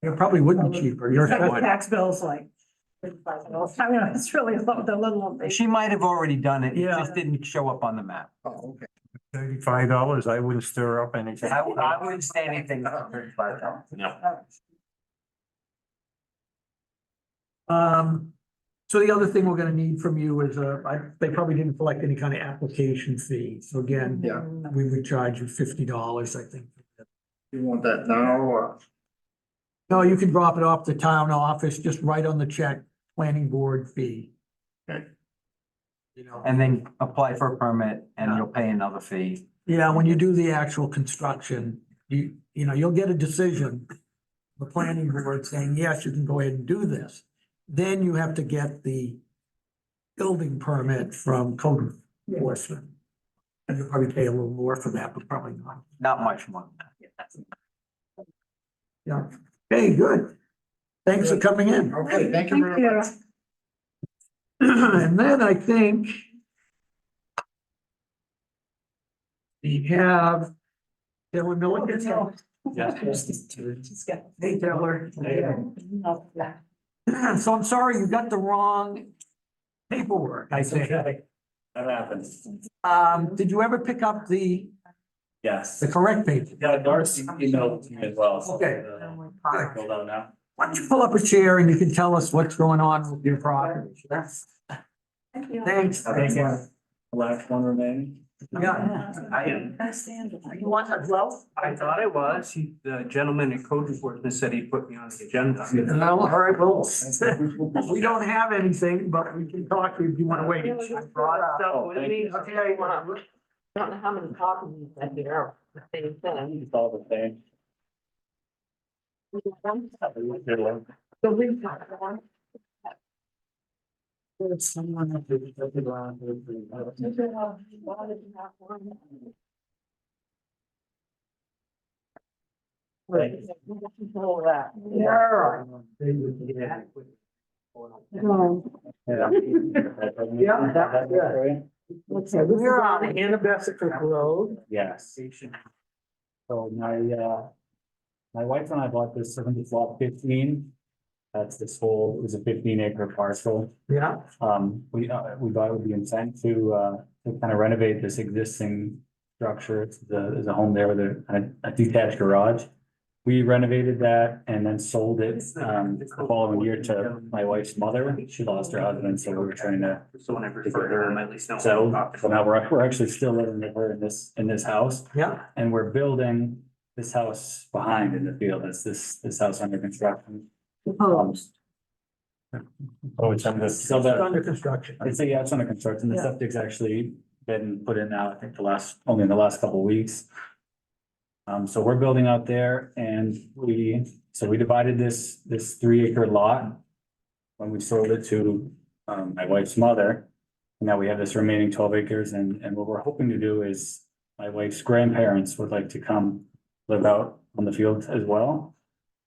It probably wouldn't be cheaper. Your, Tax bills like I mean, it's really the little. She might have already done it, it Yeah. just didn't show up on the map. Oh, okay. $35, I wouldn't stir up anything. I wouldn't say anything about $35. So the other thing we're gonna need from you is, they probably didn't collect any kind of application fee, so again. Yeah. We would charge you $50, I think. You want that now or? No, you can drop it off the town office, just write on the check, planning board fee. Okay. You know, And then apply for a permit and you'll pay another fee. yeah, when you do the actual construction, you know, you'll get a decision. The planning board saying, yes, you can go ahead and do this. Then you have to get the building permit from code enforcement. And you'll probably pay a little more for that, but probably not. Not much more. Yeah, okay, good. Thanks for coming in. Okay, thank you very much. And then I think we have Dylan Milliken. Hey, Taylor. So I'm sorry, you got the wrong paperwork, I think. That happens. Did you ever pick up the Yes. correct paper? Yeah, Darcy emailed me as well. So, Okay. Hold on now. Why don't you pull up a chair and you can tell us what's going on with your property? Thank you. Thanks. Last one remaining. Yeah. You want a glove? I thought I was. The gentleman in code enforcement said he put me on the agenda. No, all right, well, we don't have anything, but we can talk if you want to wait. I brought stuff with me. Okay. I don't know how many copies you said there. The same thing. It's all the same. So we've got one. There's someone that did it around. Yeah, that's good. Okay, we're on Annabessica Road. Yes. So my wife and I bought this 70 lot 15. That's this whole, it was a 15-acre parcel. Yeah, We bought it with the intent to kind of renovate this existing structure. There's a home there with a detached garage. We renovated that and then sold it the following year to my wife's mother. She lost her husband, so we were trying to. So when I refer to him, at least know. So now we're actually still living with her in this house, yeah. and we're building this house behind in the field. It's this house under construction. Oh, it's under, so It's that, under construction. it's under construction. The Yeah. septic's actually been put in now, I think only in the last couple of weeks. So we're building out there and we divided this 3-acre lot when we sold it to my wife's mother. Now we have this remaining 12 acres and what we're hoping to do is my wife's grandparents would like to come live out on the field as well.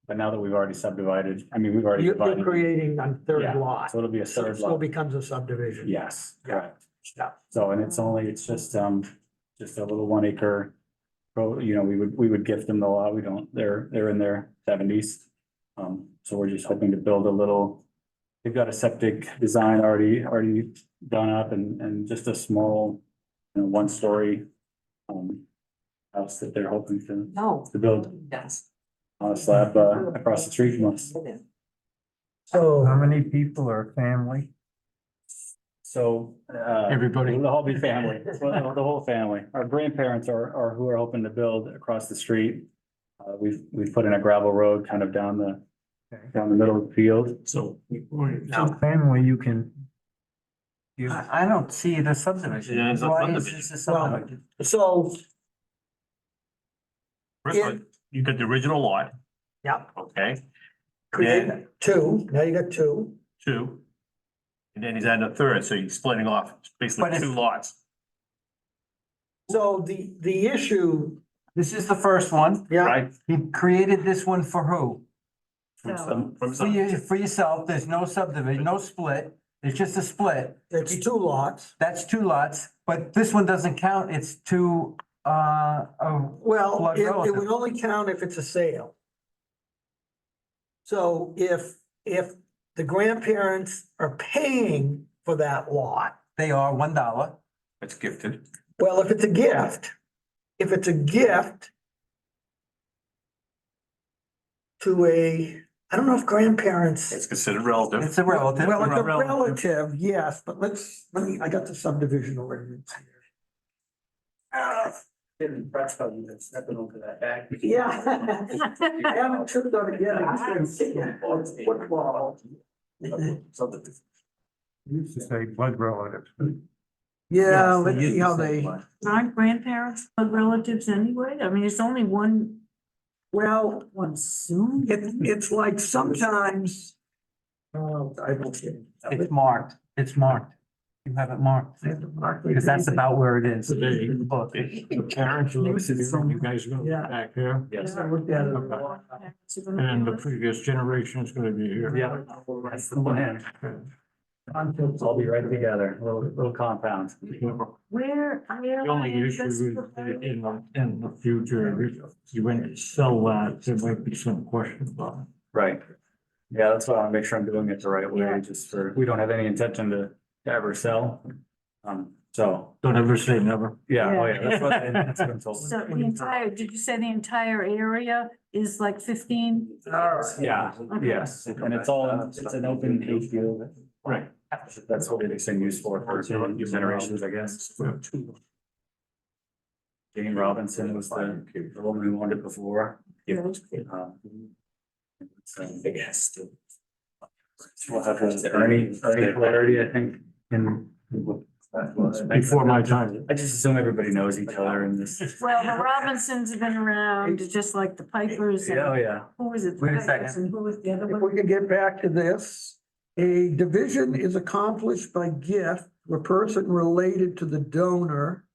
But now that we've already subdivided, we've already You're divided. creating a third Yeah, lot. So it'll be a So third it still lot. becomes a subdivision. Yes, correct. Yeah. So, and it's just a little 1 acre. We would gift them the lot. We don't, they're in their 70s. So we're just hoping to build a little, they've got a septic design already done up and just a small, 1-story house that they're hoping to build Yes. on a slab across the street from us. So, How many people are family? So. Everybody. The whole big family, the whole family. Our grandparents are who are hoping to build across the street. We've put in a gravel road kind of down the middle of the field. So family, you can. I don't see the subdivision. Yeah, it's a Why subdivision. is this a subdivision? so, First one, you got the original lot, yeah, okay, create two, now you got two. 2. And then he's adding a third, so you're splitting off But basically it's- 2 lots. So the issue, This is the first one. yeah, Right? He created this one for who? From For some, you, for yourself. There's no subdivision, no split. It's just a split. it's 2 lots. That's 2 lots, but this one doesn't count. It's 2, Well, Blood it relative. would only count if it's a sale. So if the grandparents are paying for that lot. They are $1. It's gifted. Well, if it's a gift to I don't know if grandparents. It's considered relative. It's a relative. Well, it's a relative, yes, but I got the subdivision ordinance here. Getting impressed by you, that's stepping over that back. Yeah. I haven't tripped on it yet. I just been football. Used to say blood relatives. Yeah, Yes, let's used see to how say they, blood. Aren't grandparents blood relatives anyway? I mean, it's only one well, soon. it's like sometimes. Oh, I don't get it. It's marked. You have it marked. Because that's about where it is. in the book. The parents who lived here, you guys go Yeah. back here, Yes. I looked at it. and the previous generation is gonna be here. Yeah, that's the plan. It's all be right together, little compound. Where? The only issue is in the future, if you went to sell that, there might be some question about it. Right. Yeah, that's why I want to make sure I'm doing it the right way, Yeah. just for, we don't have any intention to ever sell. So, Don't ever say never. yeah, oh yeah, that's what I'm told. So the entire, did you say the entire area is like 15? Yeah, yes, and it's all, it's an open hayfield. Right. That's what it's been used for generations, I guess. Jane Robinson was the woman who owned it before. So, we'll have Ernie Flaherty, I think, in. Before my time. I just assume everybody knows each other in this. Well, the Robinsons have been around, just like the Pipers Yeah, oh and yeah. who was it? Wait a Pipers second. And who was the other If we one? can get back to this, a division is accomplished by gift to a person related to the donor.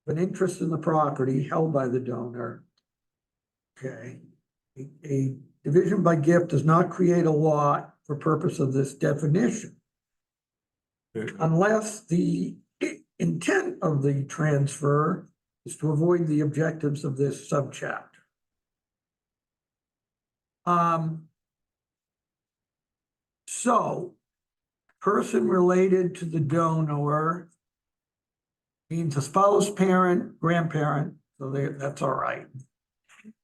An interest in the property held by the donor. Okay. A division by gift does not create a lot for purpose of this definition. Unless the intent of the transfer is to avoid the objectives of this subchapter. So, person related to the donor means a spouse, parent, grandparent, so that's all right.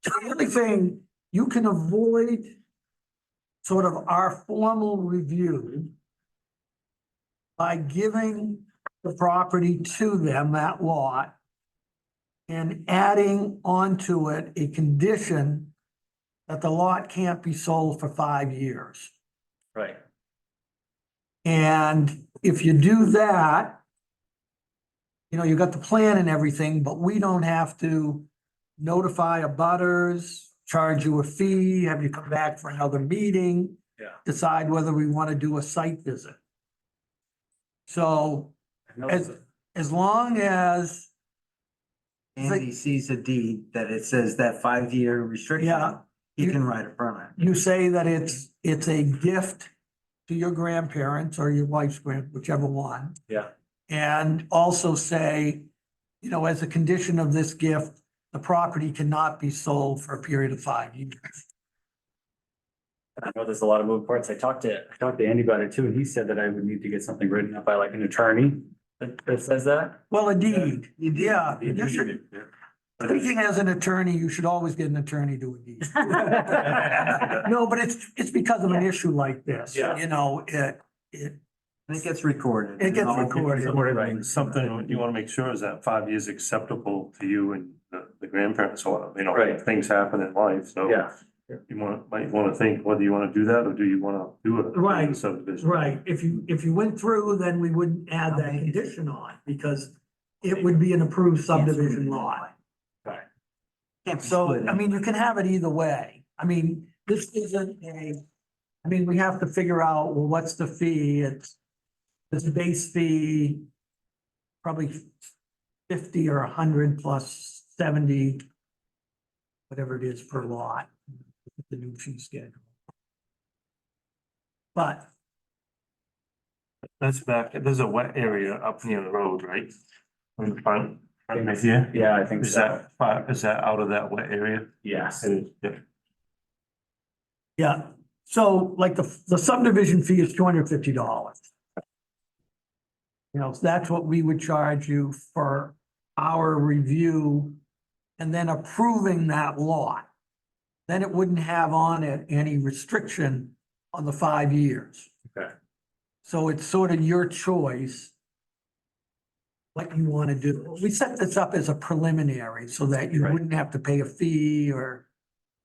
The only thing, you can avoid sort of our formal review by giving the property to them, that lot, and adding onto it a condition that the lot can't be sold for 5 years. Right. And if you do that, you got the plan and everything, but we don't have to notify abutters, charge you a fee, have you come back for another meeting. Yeah. Decide whether we want to do a site visit. So as long as, Andy sees a deed that it says that 5-year restriction. Yeah. He can write a permit. you say that it's a gift to your grandparents or your wife's whichever one. Yeah. And also say, as a condition of this gift, the property cannot be sold for a period of 5 years. I know there's a lot of moving parts. I talked to Andy about it too, and he said that I would need to get something written up by like an attorney that says that. Well, indeed, yeah. You should, speaking as an attorney, you should always get an attorney to a deed. No, but it's because of an issue like this, Yeah. And it gets recorded. It gets recorded. Right. Something you wanna make sure is that 5 years acceptable to you and the grandparents, or, Right. things happen in life, so. Yeah. You might wanna think whether you wanna do that, or do you wanna do it? Right. Subdivision. Right, if you went through, then we wouldn't add that condition on, because it would be an approved subdivision lot. So, you can have it either way. This isn't we have to figure out, well, what's the fee? It's a base fee, probably 50 or 100 plus 70, whatever it is per lot, the new fee schedule. But That's back, there's a wet area up near the road, right? On the front right here. Yeah, I think Is so. that out of that wet area? Yes. And, yeah. yeah, So like the subdivision fee is $250. You know, so that's what we would charge you for our review and then approving that lot. Then it wouldn't have on it any restriction on the 5 years. Okay. So it's sort of your choice what you want to do. We set this up as a preliminary so that you Right. wouldn't have to pay a fee or,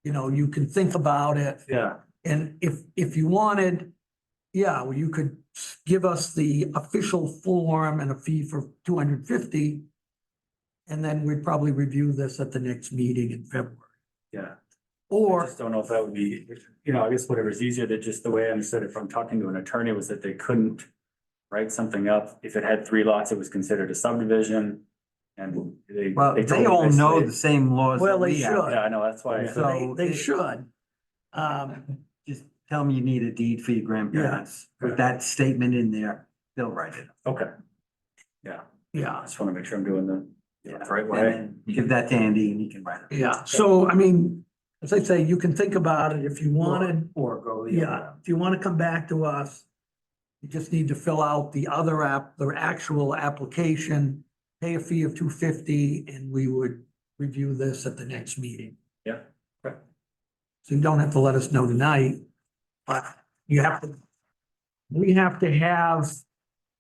you know, you can think about it. Yeah, And if you wanted, yeah, well, you could give us the official form and a fee for $250. And then we'd probably review this at the next meeting in February. yeah. I Or, just don't know if that would be, you know, I guess whatever's easier, that just the way I understood it from talking to an attorney was that they couldn't write something up. If it had 3 lots, it was considered a subdivision. And they. Well, told they me all know basically- the same laws. Well, that they we have. should. Yeah, I know, that's why. so they should. Just tell them you need a deed for your grandparents. With that statement in there, they'll write it. Okay. Yeah, I Yeah, just want to make sure I'm doing the right And way. then give that to Andy and he can write it. yeah. So, I mean, as I say, you can think about it if you wanted. Or go the other Yeah, route. if you want to come back to us, you just need to fill out the actual application, pay a fee of $250, and we would review this at the next meeting. Yeah, okay. So you don't have to let us know tonight, but we have to have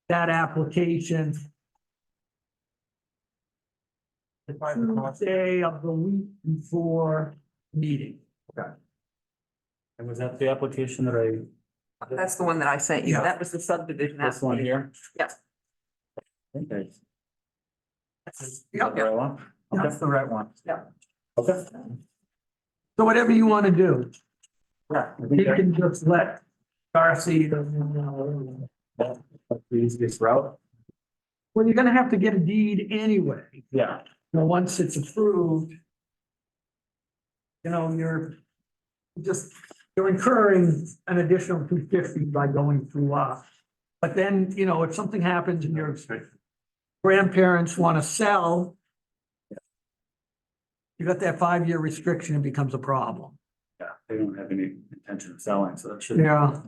that application Tuesday of the week before meeting. And was that the application that That's the one that I sent you. Yeah. That was the subdivision. this one here? Yes. Okay. Yep. The right one? That's the right one. Okay. So whatever you want to do, Yeah. I think you can just let Darcy know. that's the easiest route. Well, you're gonna have to get a deed anyway. Yeah, You know, once it's approved, you know, you're incurring an additional $250 by going through us. But then, you know, if something happens and your grandparents want to sell, you got that 5-year restriction, it becomes a problem. yeah, they don't have any intention of selling, so that should. Yeah.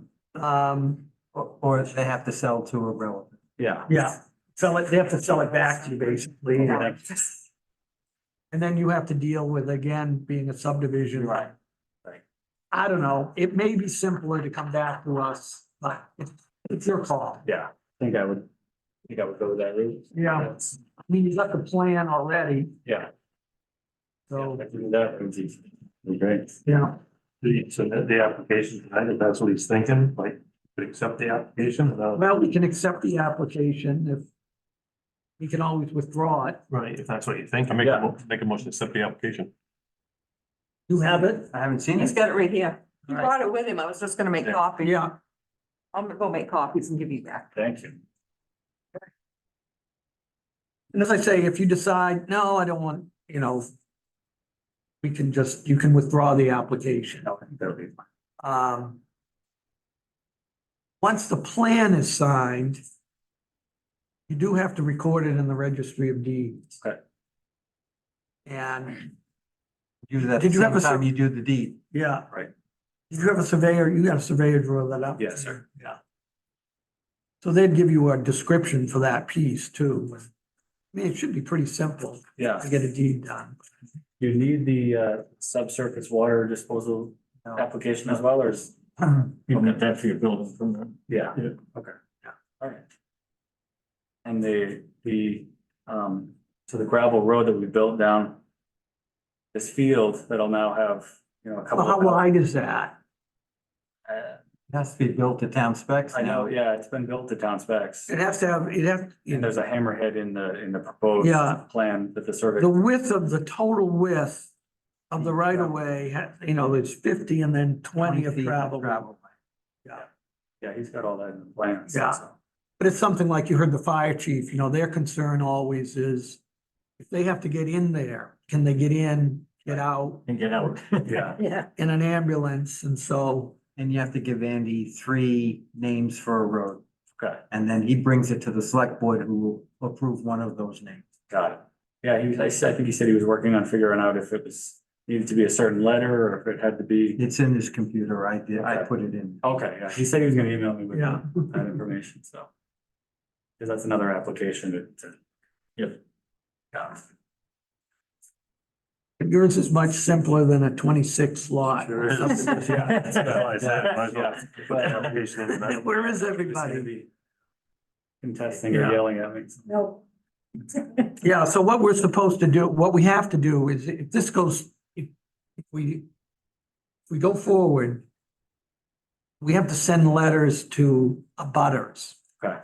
Or they have to sell to a relative. Yeah. Yeah, they have to sell it back to you basically. Yeah. And then you have to deal with, again, being a subdivision. Right. I don't know, it may be simpler to come back to us, but it's your call. Yeah, I think I would go with that route. Yeah. That's- I mean, you got the plan already, Yeah. so, I can do that, it would be great. yeah. So the application tonight, if that's what he's thinking, like, to accept the application without. Well, we can accept the application if we can always withdraw it. Right, if that's what you think. I make a motion to accept the application. You have it? I haven't seen He's it. got it right here. He Right. brought it with him. I was just gonna make Yeah. copies. Yeah, I'm gonna go make copies and give you that. Thank you. and as I say, if you decide, no, I don't want, you know, you can withdraw the application. No, I think that'll be fine. Once the plan is signed, you do have to record it in the registry of deeds. Okay. And, Do that at Did the you have same a time you do the deed. yeah. Right. Did you have a surveyor? You got a surveyor draw that up? Yes, sir. Yeah. So they'd give you a description for that piece too. I mean, it should be pretty simple Yeah, to get a deed done. you need the subsurface water disposal application as well, or is? You don't have that for your building permit. Yeah, Yeah. okay, yeah, all right. And so the gravel road that we built down this field, that'll now have, you know, a couple Well, how of. wide is that? It has to be built to town specs. I know, now. yeah, it's been built to town specs, It has to have, and there's a hammerhead in the proposed Yeah. plan that the survey. the width of the total width of the right of way, you know, it's 50 and then 20 of feet travel. Yeah, he's got all that in the plans. Yeah. so. But it's something like you heard the fire chief, you know, their concern always is if they have to get in there, can they get in, get out And get out. Yeah, Yeah. in an ambulance? And so, And you have to give Andy 3 names for a road. okay, And then he brings it to the select board who will approve one of those names. got it. Yeah, I think he said he was working on figuring out if it was needed to be a certain letter or if it had to be. It's in his computer. I put it in. Okay, yeah, he said he was gonna email me with Yeah. that information, so. Cause that's another application to. Yep. Yeah. Yours is much simpler than a 26 lot. Sure is. Yeah, that's what I said. Might as well put the Yeah. application in that. Where is It's gonna everybody? be Contesting or Yeah. yelling at me. No. Yeah, so what we're supposed to do, what we have to do is if this goes, if we go forward, we have to send letters to abutters Okay.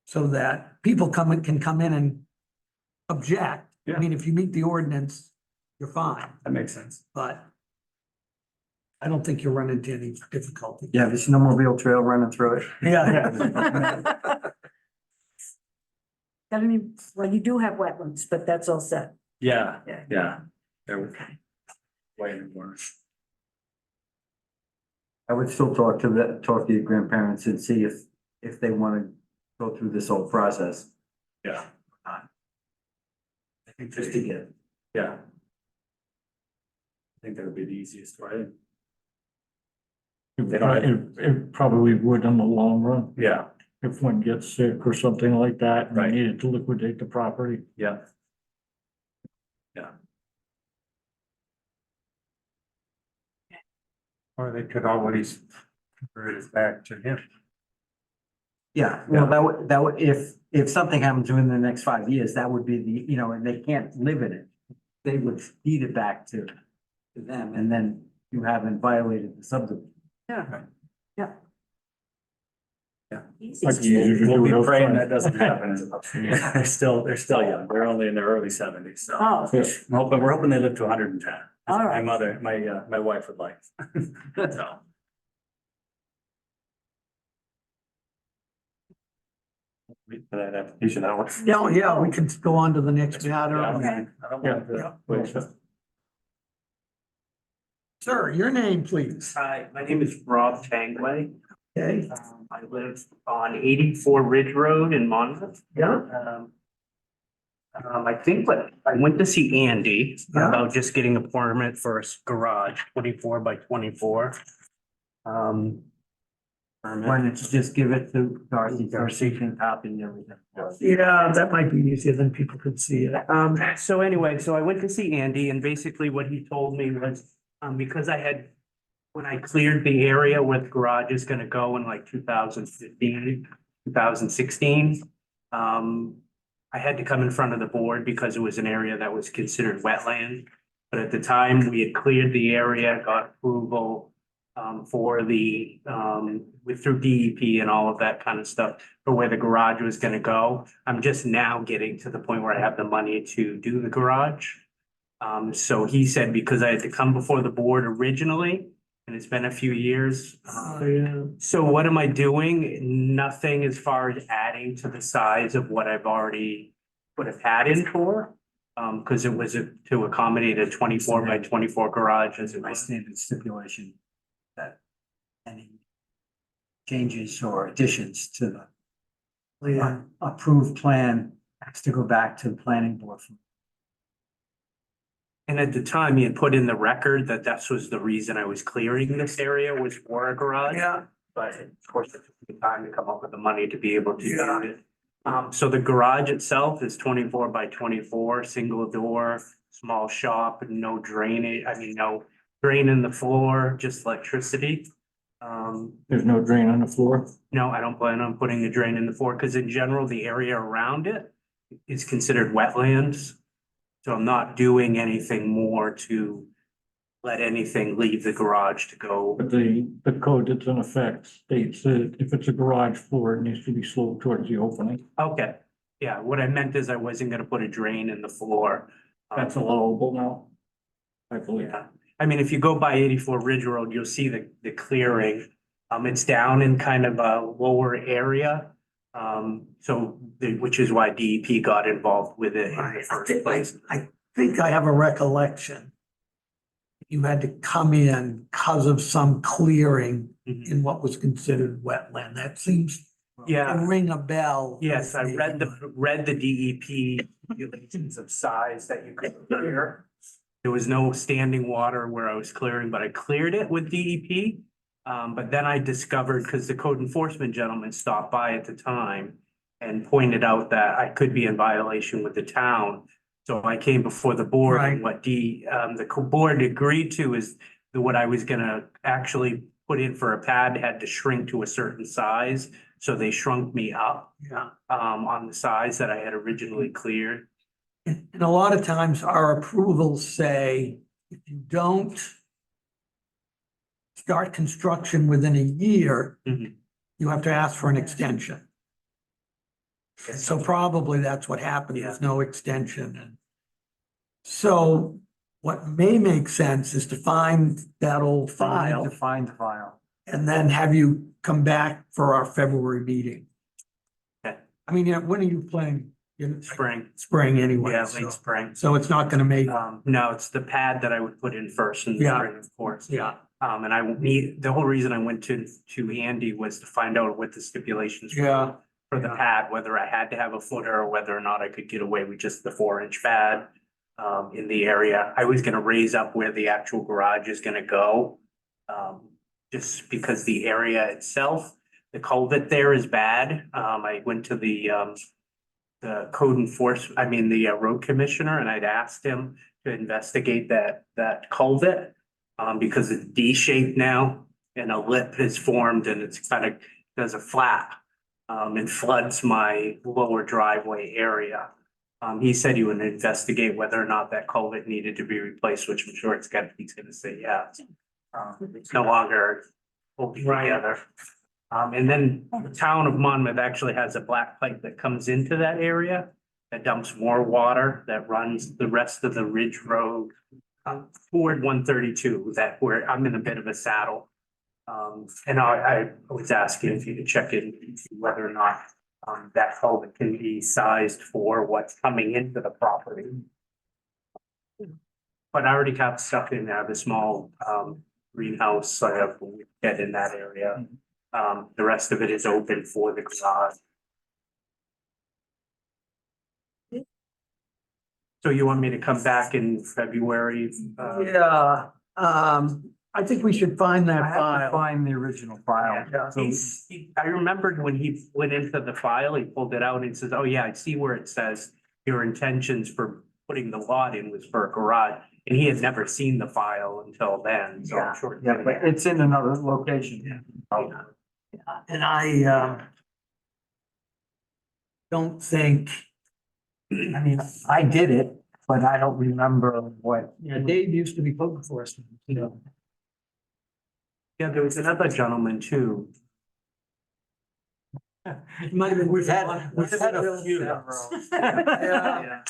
so that people can come in and object. I Yeah. mean, if you meet the ordinance, you're fine, That makes sense. but I don't think you'll run into any difficulty. Yeah, the snowmobile trail running through it. Yeah. I mean, well, you do have wetlands, but that's all set. Yeah, Yeah. yeah. There we go. Way more. I would still talk to your grandparents and see if they want to go through this whole process. Yeah. I think just to get. Yeah. I think that would be the easiest, right? They don't have- It probably would in the long run, Yeah, if one gets sick or something like that, and Right. they needed to liquidate the property. yeah. Or they could always convert it back to him. Yeah, well, that would, if something happens within the next 5 years, that would be the, and they can't live in it. They would feed it back to them, and then you haven't violated the subdivision. We'll be praying that doesn't happen. They're still young. They're only in their early 70s, so. Oh, We're hoping they live to 110. All right. My wife would like. So. Wait for that application out. Yeah, we can go on to the next Yeah, I matter. don't mind. I don't mind Yeah. to wait. Sir, your name, please. Hi, my name is Rob Tangley. Okay, I live on 84 Ridge Road in Monmouth. yeah, I think what, I went to see Andy Yeah. about just getting a permit for a garage, 24 by 24. Why Permit. don't you just give it to Darcy, Darcy can copy and everything. yeah, that might be easier than people could see it. So anyway, so I went to see Andy and basically what he told me was, because I had, when I cleared the area where the garage is gonna go in like 2015, 2016, I had to come in front of the board because it was an area that was considered wetland. But at the time, we had cleared the area, got approval, for the, through DEP and all of that kind of stuff for where the garage was gonna go. I'm just now getting to the point where I have the money to do the garage. So he said because I had to come before the board originally, and it's been a few years. So what am I doing? Nothing as far as adding to the size of what I've already put a pad in for. Because it was to accommodate a 24 by 24 garage as it My was. standard stipulation that any changes or additions to the approved plan has to go back to the planning board. And at the time, he had put in the record that that was the reason I was clearing this area was for a garage. Yeah, But of course, it took me time to come up with the money to be able to Yeah. do it. So the garage itself is 24 by 24, single door, small shop, no drainage, no drain in the floor, just electricity. There's no drain on the floor. No, I don't plan on putting a drain in the floor, because in general, the area around it is considered wetlands. So I'm not doing anything more to let anything leave the garage to go. But the code that's in effect states that if it's a garage floor, it needs to be sloped towards the opening. Okay, yeah, what I meant is I wasn't gonna put a drain in the floor. That's allowable now. I believe. Yeah, I mean, if you go by 84 Ridge Road, you'll see the clearing. It's down in kind of a lower area. Which is why DEP got involved with it in the first place. I think I have a recollection. You had to come in because of some clearing Mhm. in what was considered wetland. That seems Yeah. to ring a bell. Yes, I read the DEP regulations of size that you could clear. There was no standing water where I was clearing, but I cleared it with DEP. But then I discovered, because the code enforcement gentleman stopped by at the time and pointed out that I could be in violation with the town. So I came before the board, and what board agreed to is that what I was gonna actually put in for a pad had to shrink to a certain size. So they shrunk me up, Yeah. on the size that I had originally cleared. And a lot of times our approvals say, if you don't start construction within a year, Mhm. you have to ask for an extension. So probably that's what happened, there's no extension. And so what may make sense is to find that old file To find the file. and then have you come back for our February meeting. Okay. I mean, yeah, when are you planning? Spring, Spring anyway. yeah, so- late spring. So it's not gonna make, No, it's the pad that I would put in first in the Yeah. spring, of course. yeah, And I will need, the whole reason I went to Andy was to find out what the stipulations were yeah, for the pad, whether I had to have a footer or whether or not I could get away with just the 4-inch pad in the area. I was gonna raise up where the actual garage is gonna go. Just because the area itself, the culvert there is bad. I went to the code enforcement, the road commissioner, and I'd asked him to investigate that culvert. Because it's D-shaped now and a lip is formed and it's kind of, there's a flap. And floods my lower driveway area. He said he would investigate whether or not that culvert needed to be replaced, which I'm sure he's gonna say yes. It's no longer holding together. And then the town of Monmouth actually has a black pipe that comes into that area. That dumps more water, that runs the rest of the Ridge Road. Toward 132, that where I'm in a bit of a saddle. And I was asking if you could check in whether or not that culvert can be sized for what's coming into the property. But I already have stuff in there, the small greenhouse I have get in that area. The rest of it is open for the garage. So you want me to come back in February? yeah. I think we should find I that have to file. find the original file. Yeah. So I remembered when he went into the file, he pulled it out and he says, oh yeah, I see where it says your intentions for putting the lot in was for a garage. And he had never seen the file until then, so I'm sure. yeah, but it's in another location. And I don't think, I mean, I did it, but I don't remember what. Yeah, Dave used to be code enforcement, you know. Yeah, there was another gentleman too. Might have been. We've had a few. Yeah.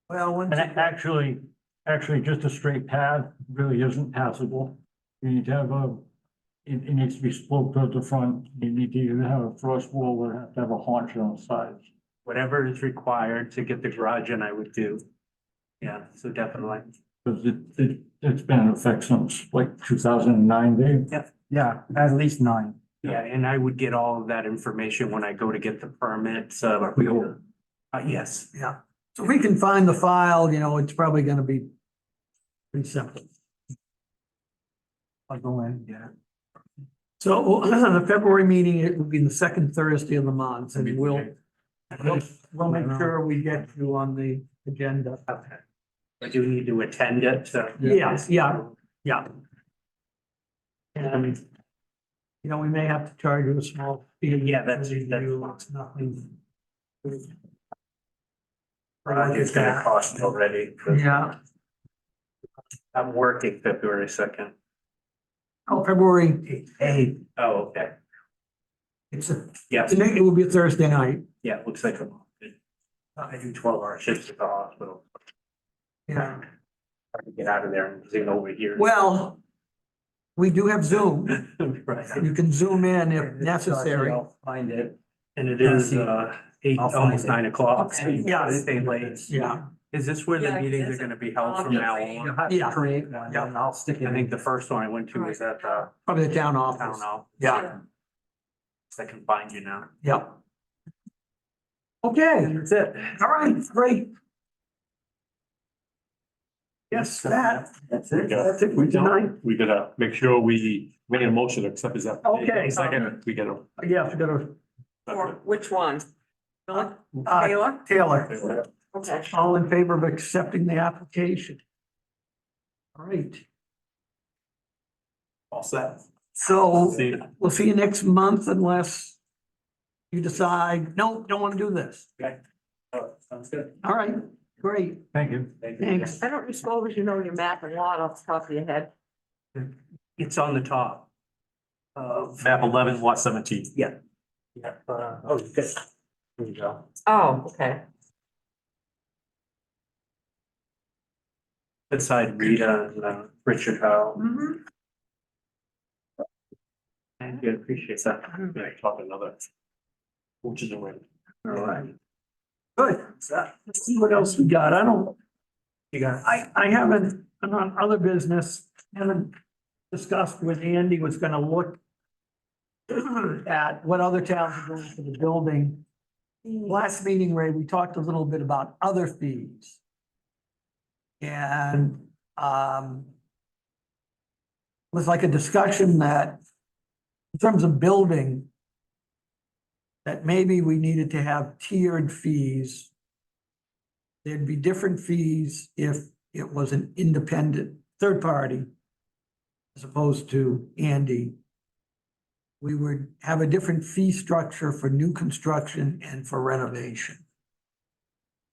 Well, once And actually, just a straight path really isn't passable. You need to have it needs to be sloped at the front. You need to either have a frost wall or have to have a haunch on the sides. Whatever is required to get the garage in, I would do. Yeah, so definitely. Because it's been in effect since like 2009, Dave. Yeah, at least 9. Yeah, and I would get all of that information when I go to get the permits. Yes. Yeah, so we can find the file, you know, it's probably gonna be pretty simple. I'll go in, yeah. So the February meeting, it will be the second Thursday of the month, and we'll make sure we get you on the agenda. Okay. I do need to attend it, so. Yes, yeah. And, you know, we may have to charge you a small fee. Yeah, that's You, fine. it's nothing. It's gonna cost already. Yeah, I'm working February 2nd. oh, February 8th, Oh, okay. it's a, Yes, it will be a Thursday night, yeah, it looks like I do 12-hour shifts at the hospital. yeah. Hard to get out of there and zing over here. Well, we do have Zoom, Right. you can zoom in if necessary. I'll find it. And it is 8, I'll find almost it. 9 o'clock. Yeah. Stay late. Yeah, Is this where the Yeah, meetings it's are gonna be held from now You'll on? have to Yeah. create one, Yeah. and I'll stick it I think in. the first one I went to was at the probably the town town office, hall. yeah, I can find you now. yeah. Okay, That's it. all right, great. Yes, that's it. Yeah. That's it for tonight. We gotta make sure we made a motion to accept his application. Okay. Second, we gotta. Yeah, we gotta, Or which one? Philip? uh, Taylor? Taylor, Okay. all in favor of accepting the application? All right, All set. so See you. we'll see you next month unless you decide, no, don't want to do this. Okay. Sounds good. All right, great, Thank you. thanks. I don't suppose you know your map and lot off the top of your head. It's on the top. Map 11, lot 17. Yeah. Yeah, oh, good. There you go. Oh, okay. Beside Rita and Richard Howe. Mhm. And you appreciate that. Yeah, talk another. Which is a win. All right. Good, so, let's see what else we got, You got it. I haven't, on other business, haven't discussed with Andy, was gonna look at what other towns are doing for the building. Last meeting, Ray, we talked a little bit about other fees. And, was like a discussion that in terms of building, that maybe we needed to have tiered fees. There'd be different fees if it was an independent third party as opposed to Andy. We would have a different fee structure for new construction and for renovation.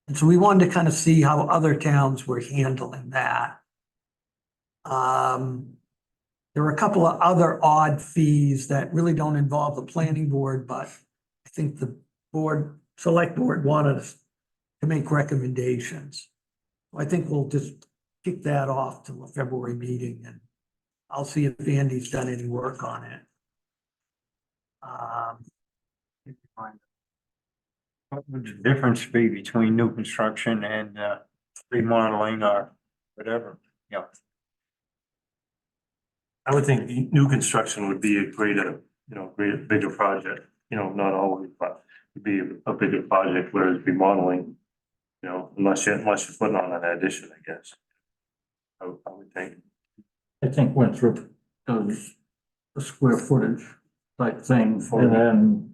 And so we wanted to kind of see how other towns were handling that. There were a couple of other odd fees that really don't involve the planning board, but I think the board, select board wanted us to make recommendations. I think we'll just kick that off to a February meeting and I'll see if Andy's done any work on it. What would the difference be between new construction and remodeling or whatever? Yeah. I would think new construction would be a greater, bigger project, not always, but it'd be a bigger project, whereas remodeling, unless you're putting on an addition, I guess. I would think. I think Winthrop does a square footage type thing, For- and then.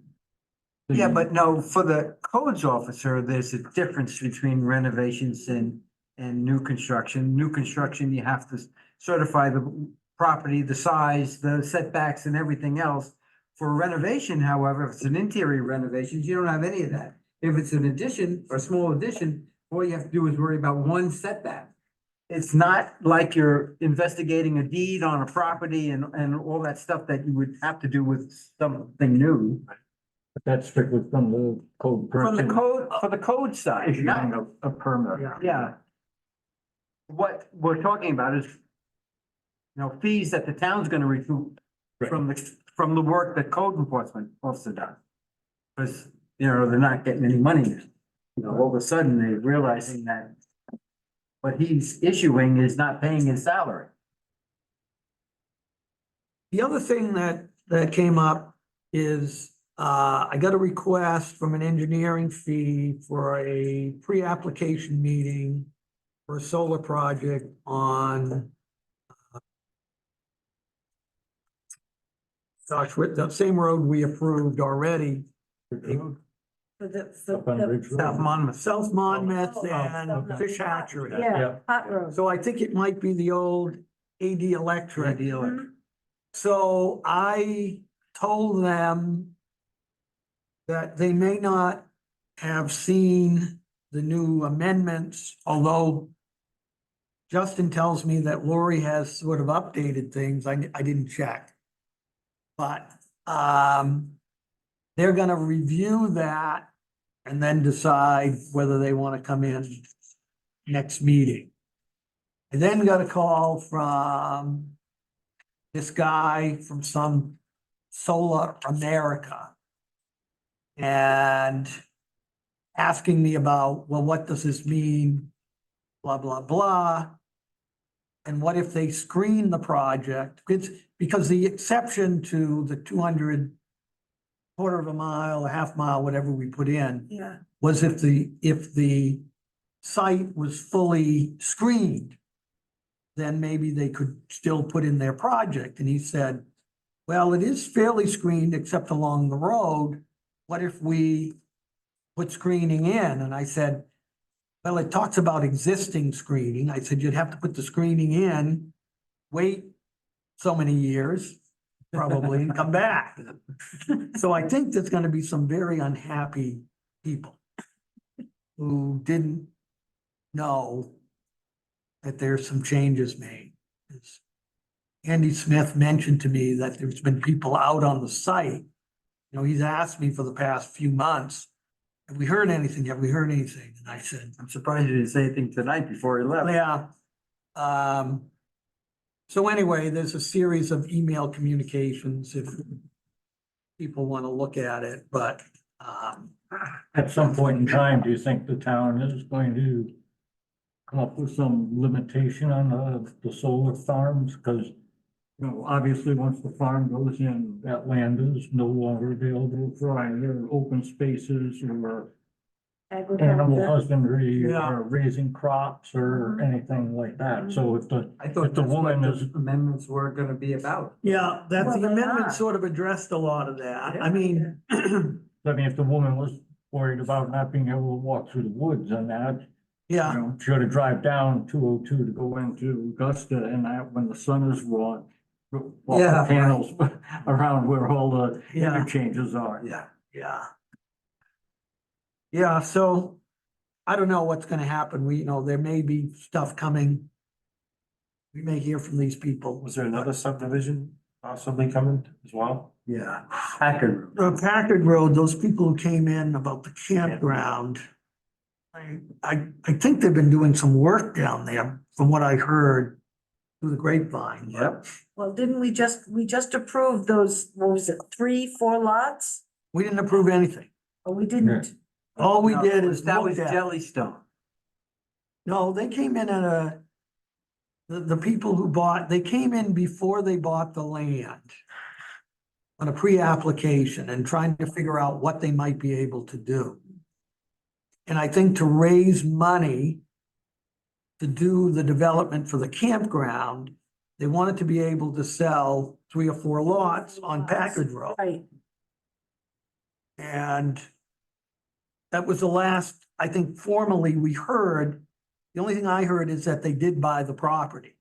Yeah, but no, for the codes officer, there's a difference between renovations and new construction. New construction, you have to certify the property, the size, the setbacks and everything else. For renovation, however, if it's an interior renovation, you don't have any of that. If it's an addition or a small addition, all you have to do is worry about one setback. It's not like you're investigating a deed on a property and all that stuff that you would have to do with something new. But that's strictly from the code From the person code, for the code side, issuing not, a permit. yeah. What we're talking about is, fees that the town's gonna recoup from the work that code enforcement officer does. Because, they're not getting any money. All of a sudden, they're realizing that what he's issuing is not paying his salary. The other thing that came up is, I got a request from an engineering fee for a pre-application meeting for a solar project on with the same road we approved already. Up on Ridge Road. South Monmouth. South Monmouth and okay. Fish Hatchery. Yeah, hot road. So I think it might be the old AD Electric. AD Electric. So I told them that they may not have seen the new amendments, although Justin tells me that Lori has sort of updated things. I didn't check. But they're gonna review that and then decide whether they want to come in next meeting. I then got a call from this guy from some Solar America and asking me about, well, what does this mean? Blah, blah, blah. And what if they screen the project? Because the exception to the 200 quarter of a mile, a half mile, whatever we put in, Yeah. was if the site was fully screened. then maybe they could still put in their project. And he said, well, it is fairly screened except along the road. What if we put screening in? And I said, well, it talks about existing screening. I said, you'd have to put the screening in, wait so many years, probably, and come back. So I think there's gonna be some very unhappy people who didn't know that there's some changes made. Andy Smith mentioned to me that there's been people out on the site. You know, he's asked me for the past few months, have we heard anything? Have we heard anything? And I said, I'm surprised you didn't say anything tonight before he left. yeah. So anyway, there's a series of email communications if people want to look at it, but, At some point in time, do you think the town is going to come up with some limitation on the solar farms? Because, you know, obviously, once the farm goes in, that land is no longer available for either open spaces or animal husbandry Yeah. or raising crops or anything like that. So if the, I thought If the that's what woman the is- amendments were gonna be about. yeah, that Well, the they amendment are. sort of addressed a lot of that. I mean, if the woman was worried about not being able to walk through the woods and that, you yeah, know, she had to drive down 202 to go into Augusta and that when the sun is raw. Walk Yeah, the panels around where all the Yeah. interchanges are. Yeah. yeah. Yeah, so I don't know what's gonna happen. We, you know, there may be stuff coming. We may hear from these people. Was there another subdivision possibly coming as well? Yeah. Packard. Packard Road, those people who came in about the campground. I think they've been doing some work down there, from what I heard through the grapevine. Yep. Well, didn't we just approve those, what was it, 3, 4 lots? We didn't approve anything. Oh, we didn't. All we No, did is that was looked at. Jellystone. No, they came in at the people who bought, they came in before they bought the land on a pre-application and trying to figure out what they might be able to do. And I think to raise money to do the development for the campground, they wanted to be able to sell 3 or 4 lots on Packard Road. Right. And that was the last, I think formally we heard. The only thing I heard is that they did buy the property.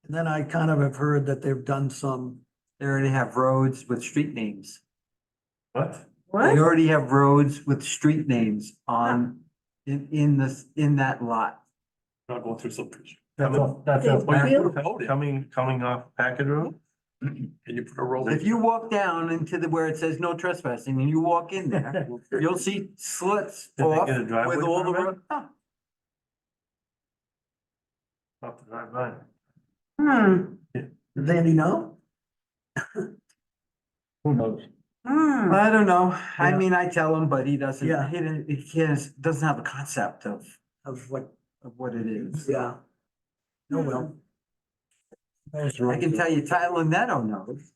And then I kind of have heard that they've done some, They already have roads with street names. What? They already have roads with street names on, in that lot. Not going through subdivision. That's Coming off Packard Road? Can you put a road? If you walk down into where it says no trespassing and you walk in there, you'll see slits Did they off get a driveway with all the permit? road. Oh, Off the drive by. does Andy know? Who knows? I don't know. I Yeah. mean, I tell him, but he doesn't, Yeah. doesn't have a concept of Of what, it is. yeah. No, well. I can tell you Tyler Neto knows.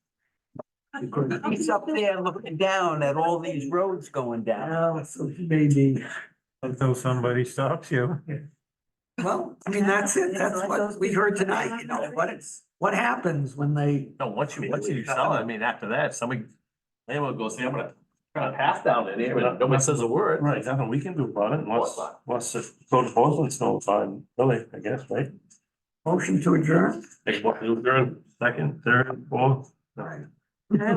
Because he's up there looking down at all these roads going down. Well, so maybe, Until somebody stops you. well, I mean, that's it. That's what we heard tonight, you know, what happens when they, No, once you sell it, I mean, after that, somebody, anyone goes, hey, I'm gonna turn a path down in here, but nobody says a word. Right, nothing we can do about it unless the code enforcement's notified, really, I guess, right? motion to adjourn? Take one, second, third, fourth. Right.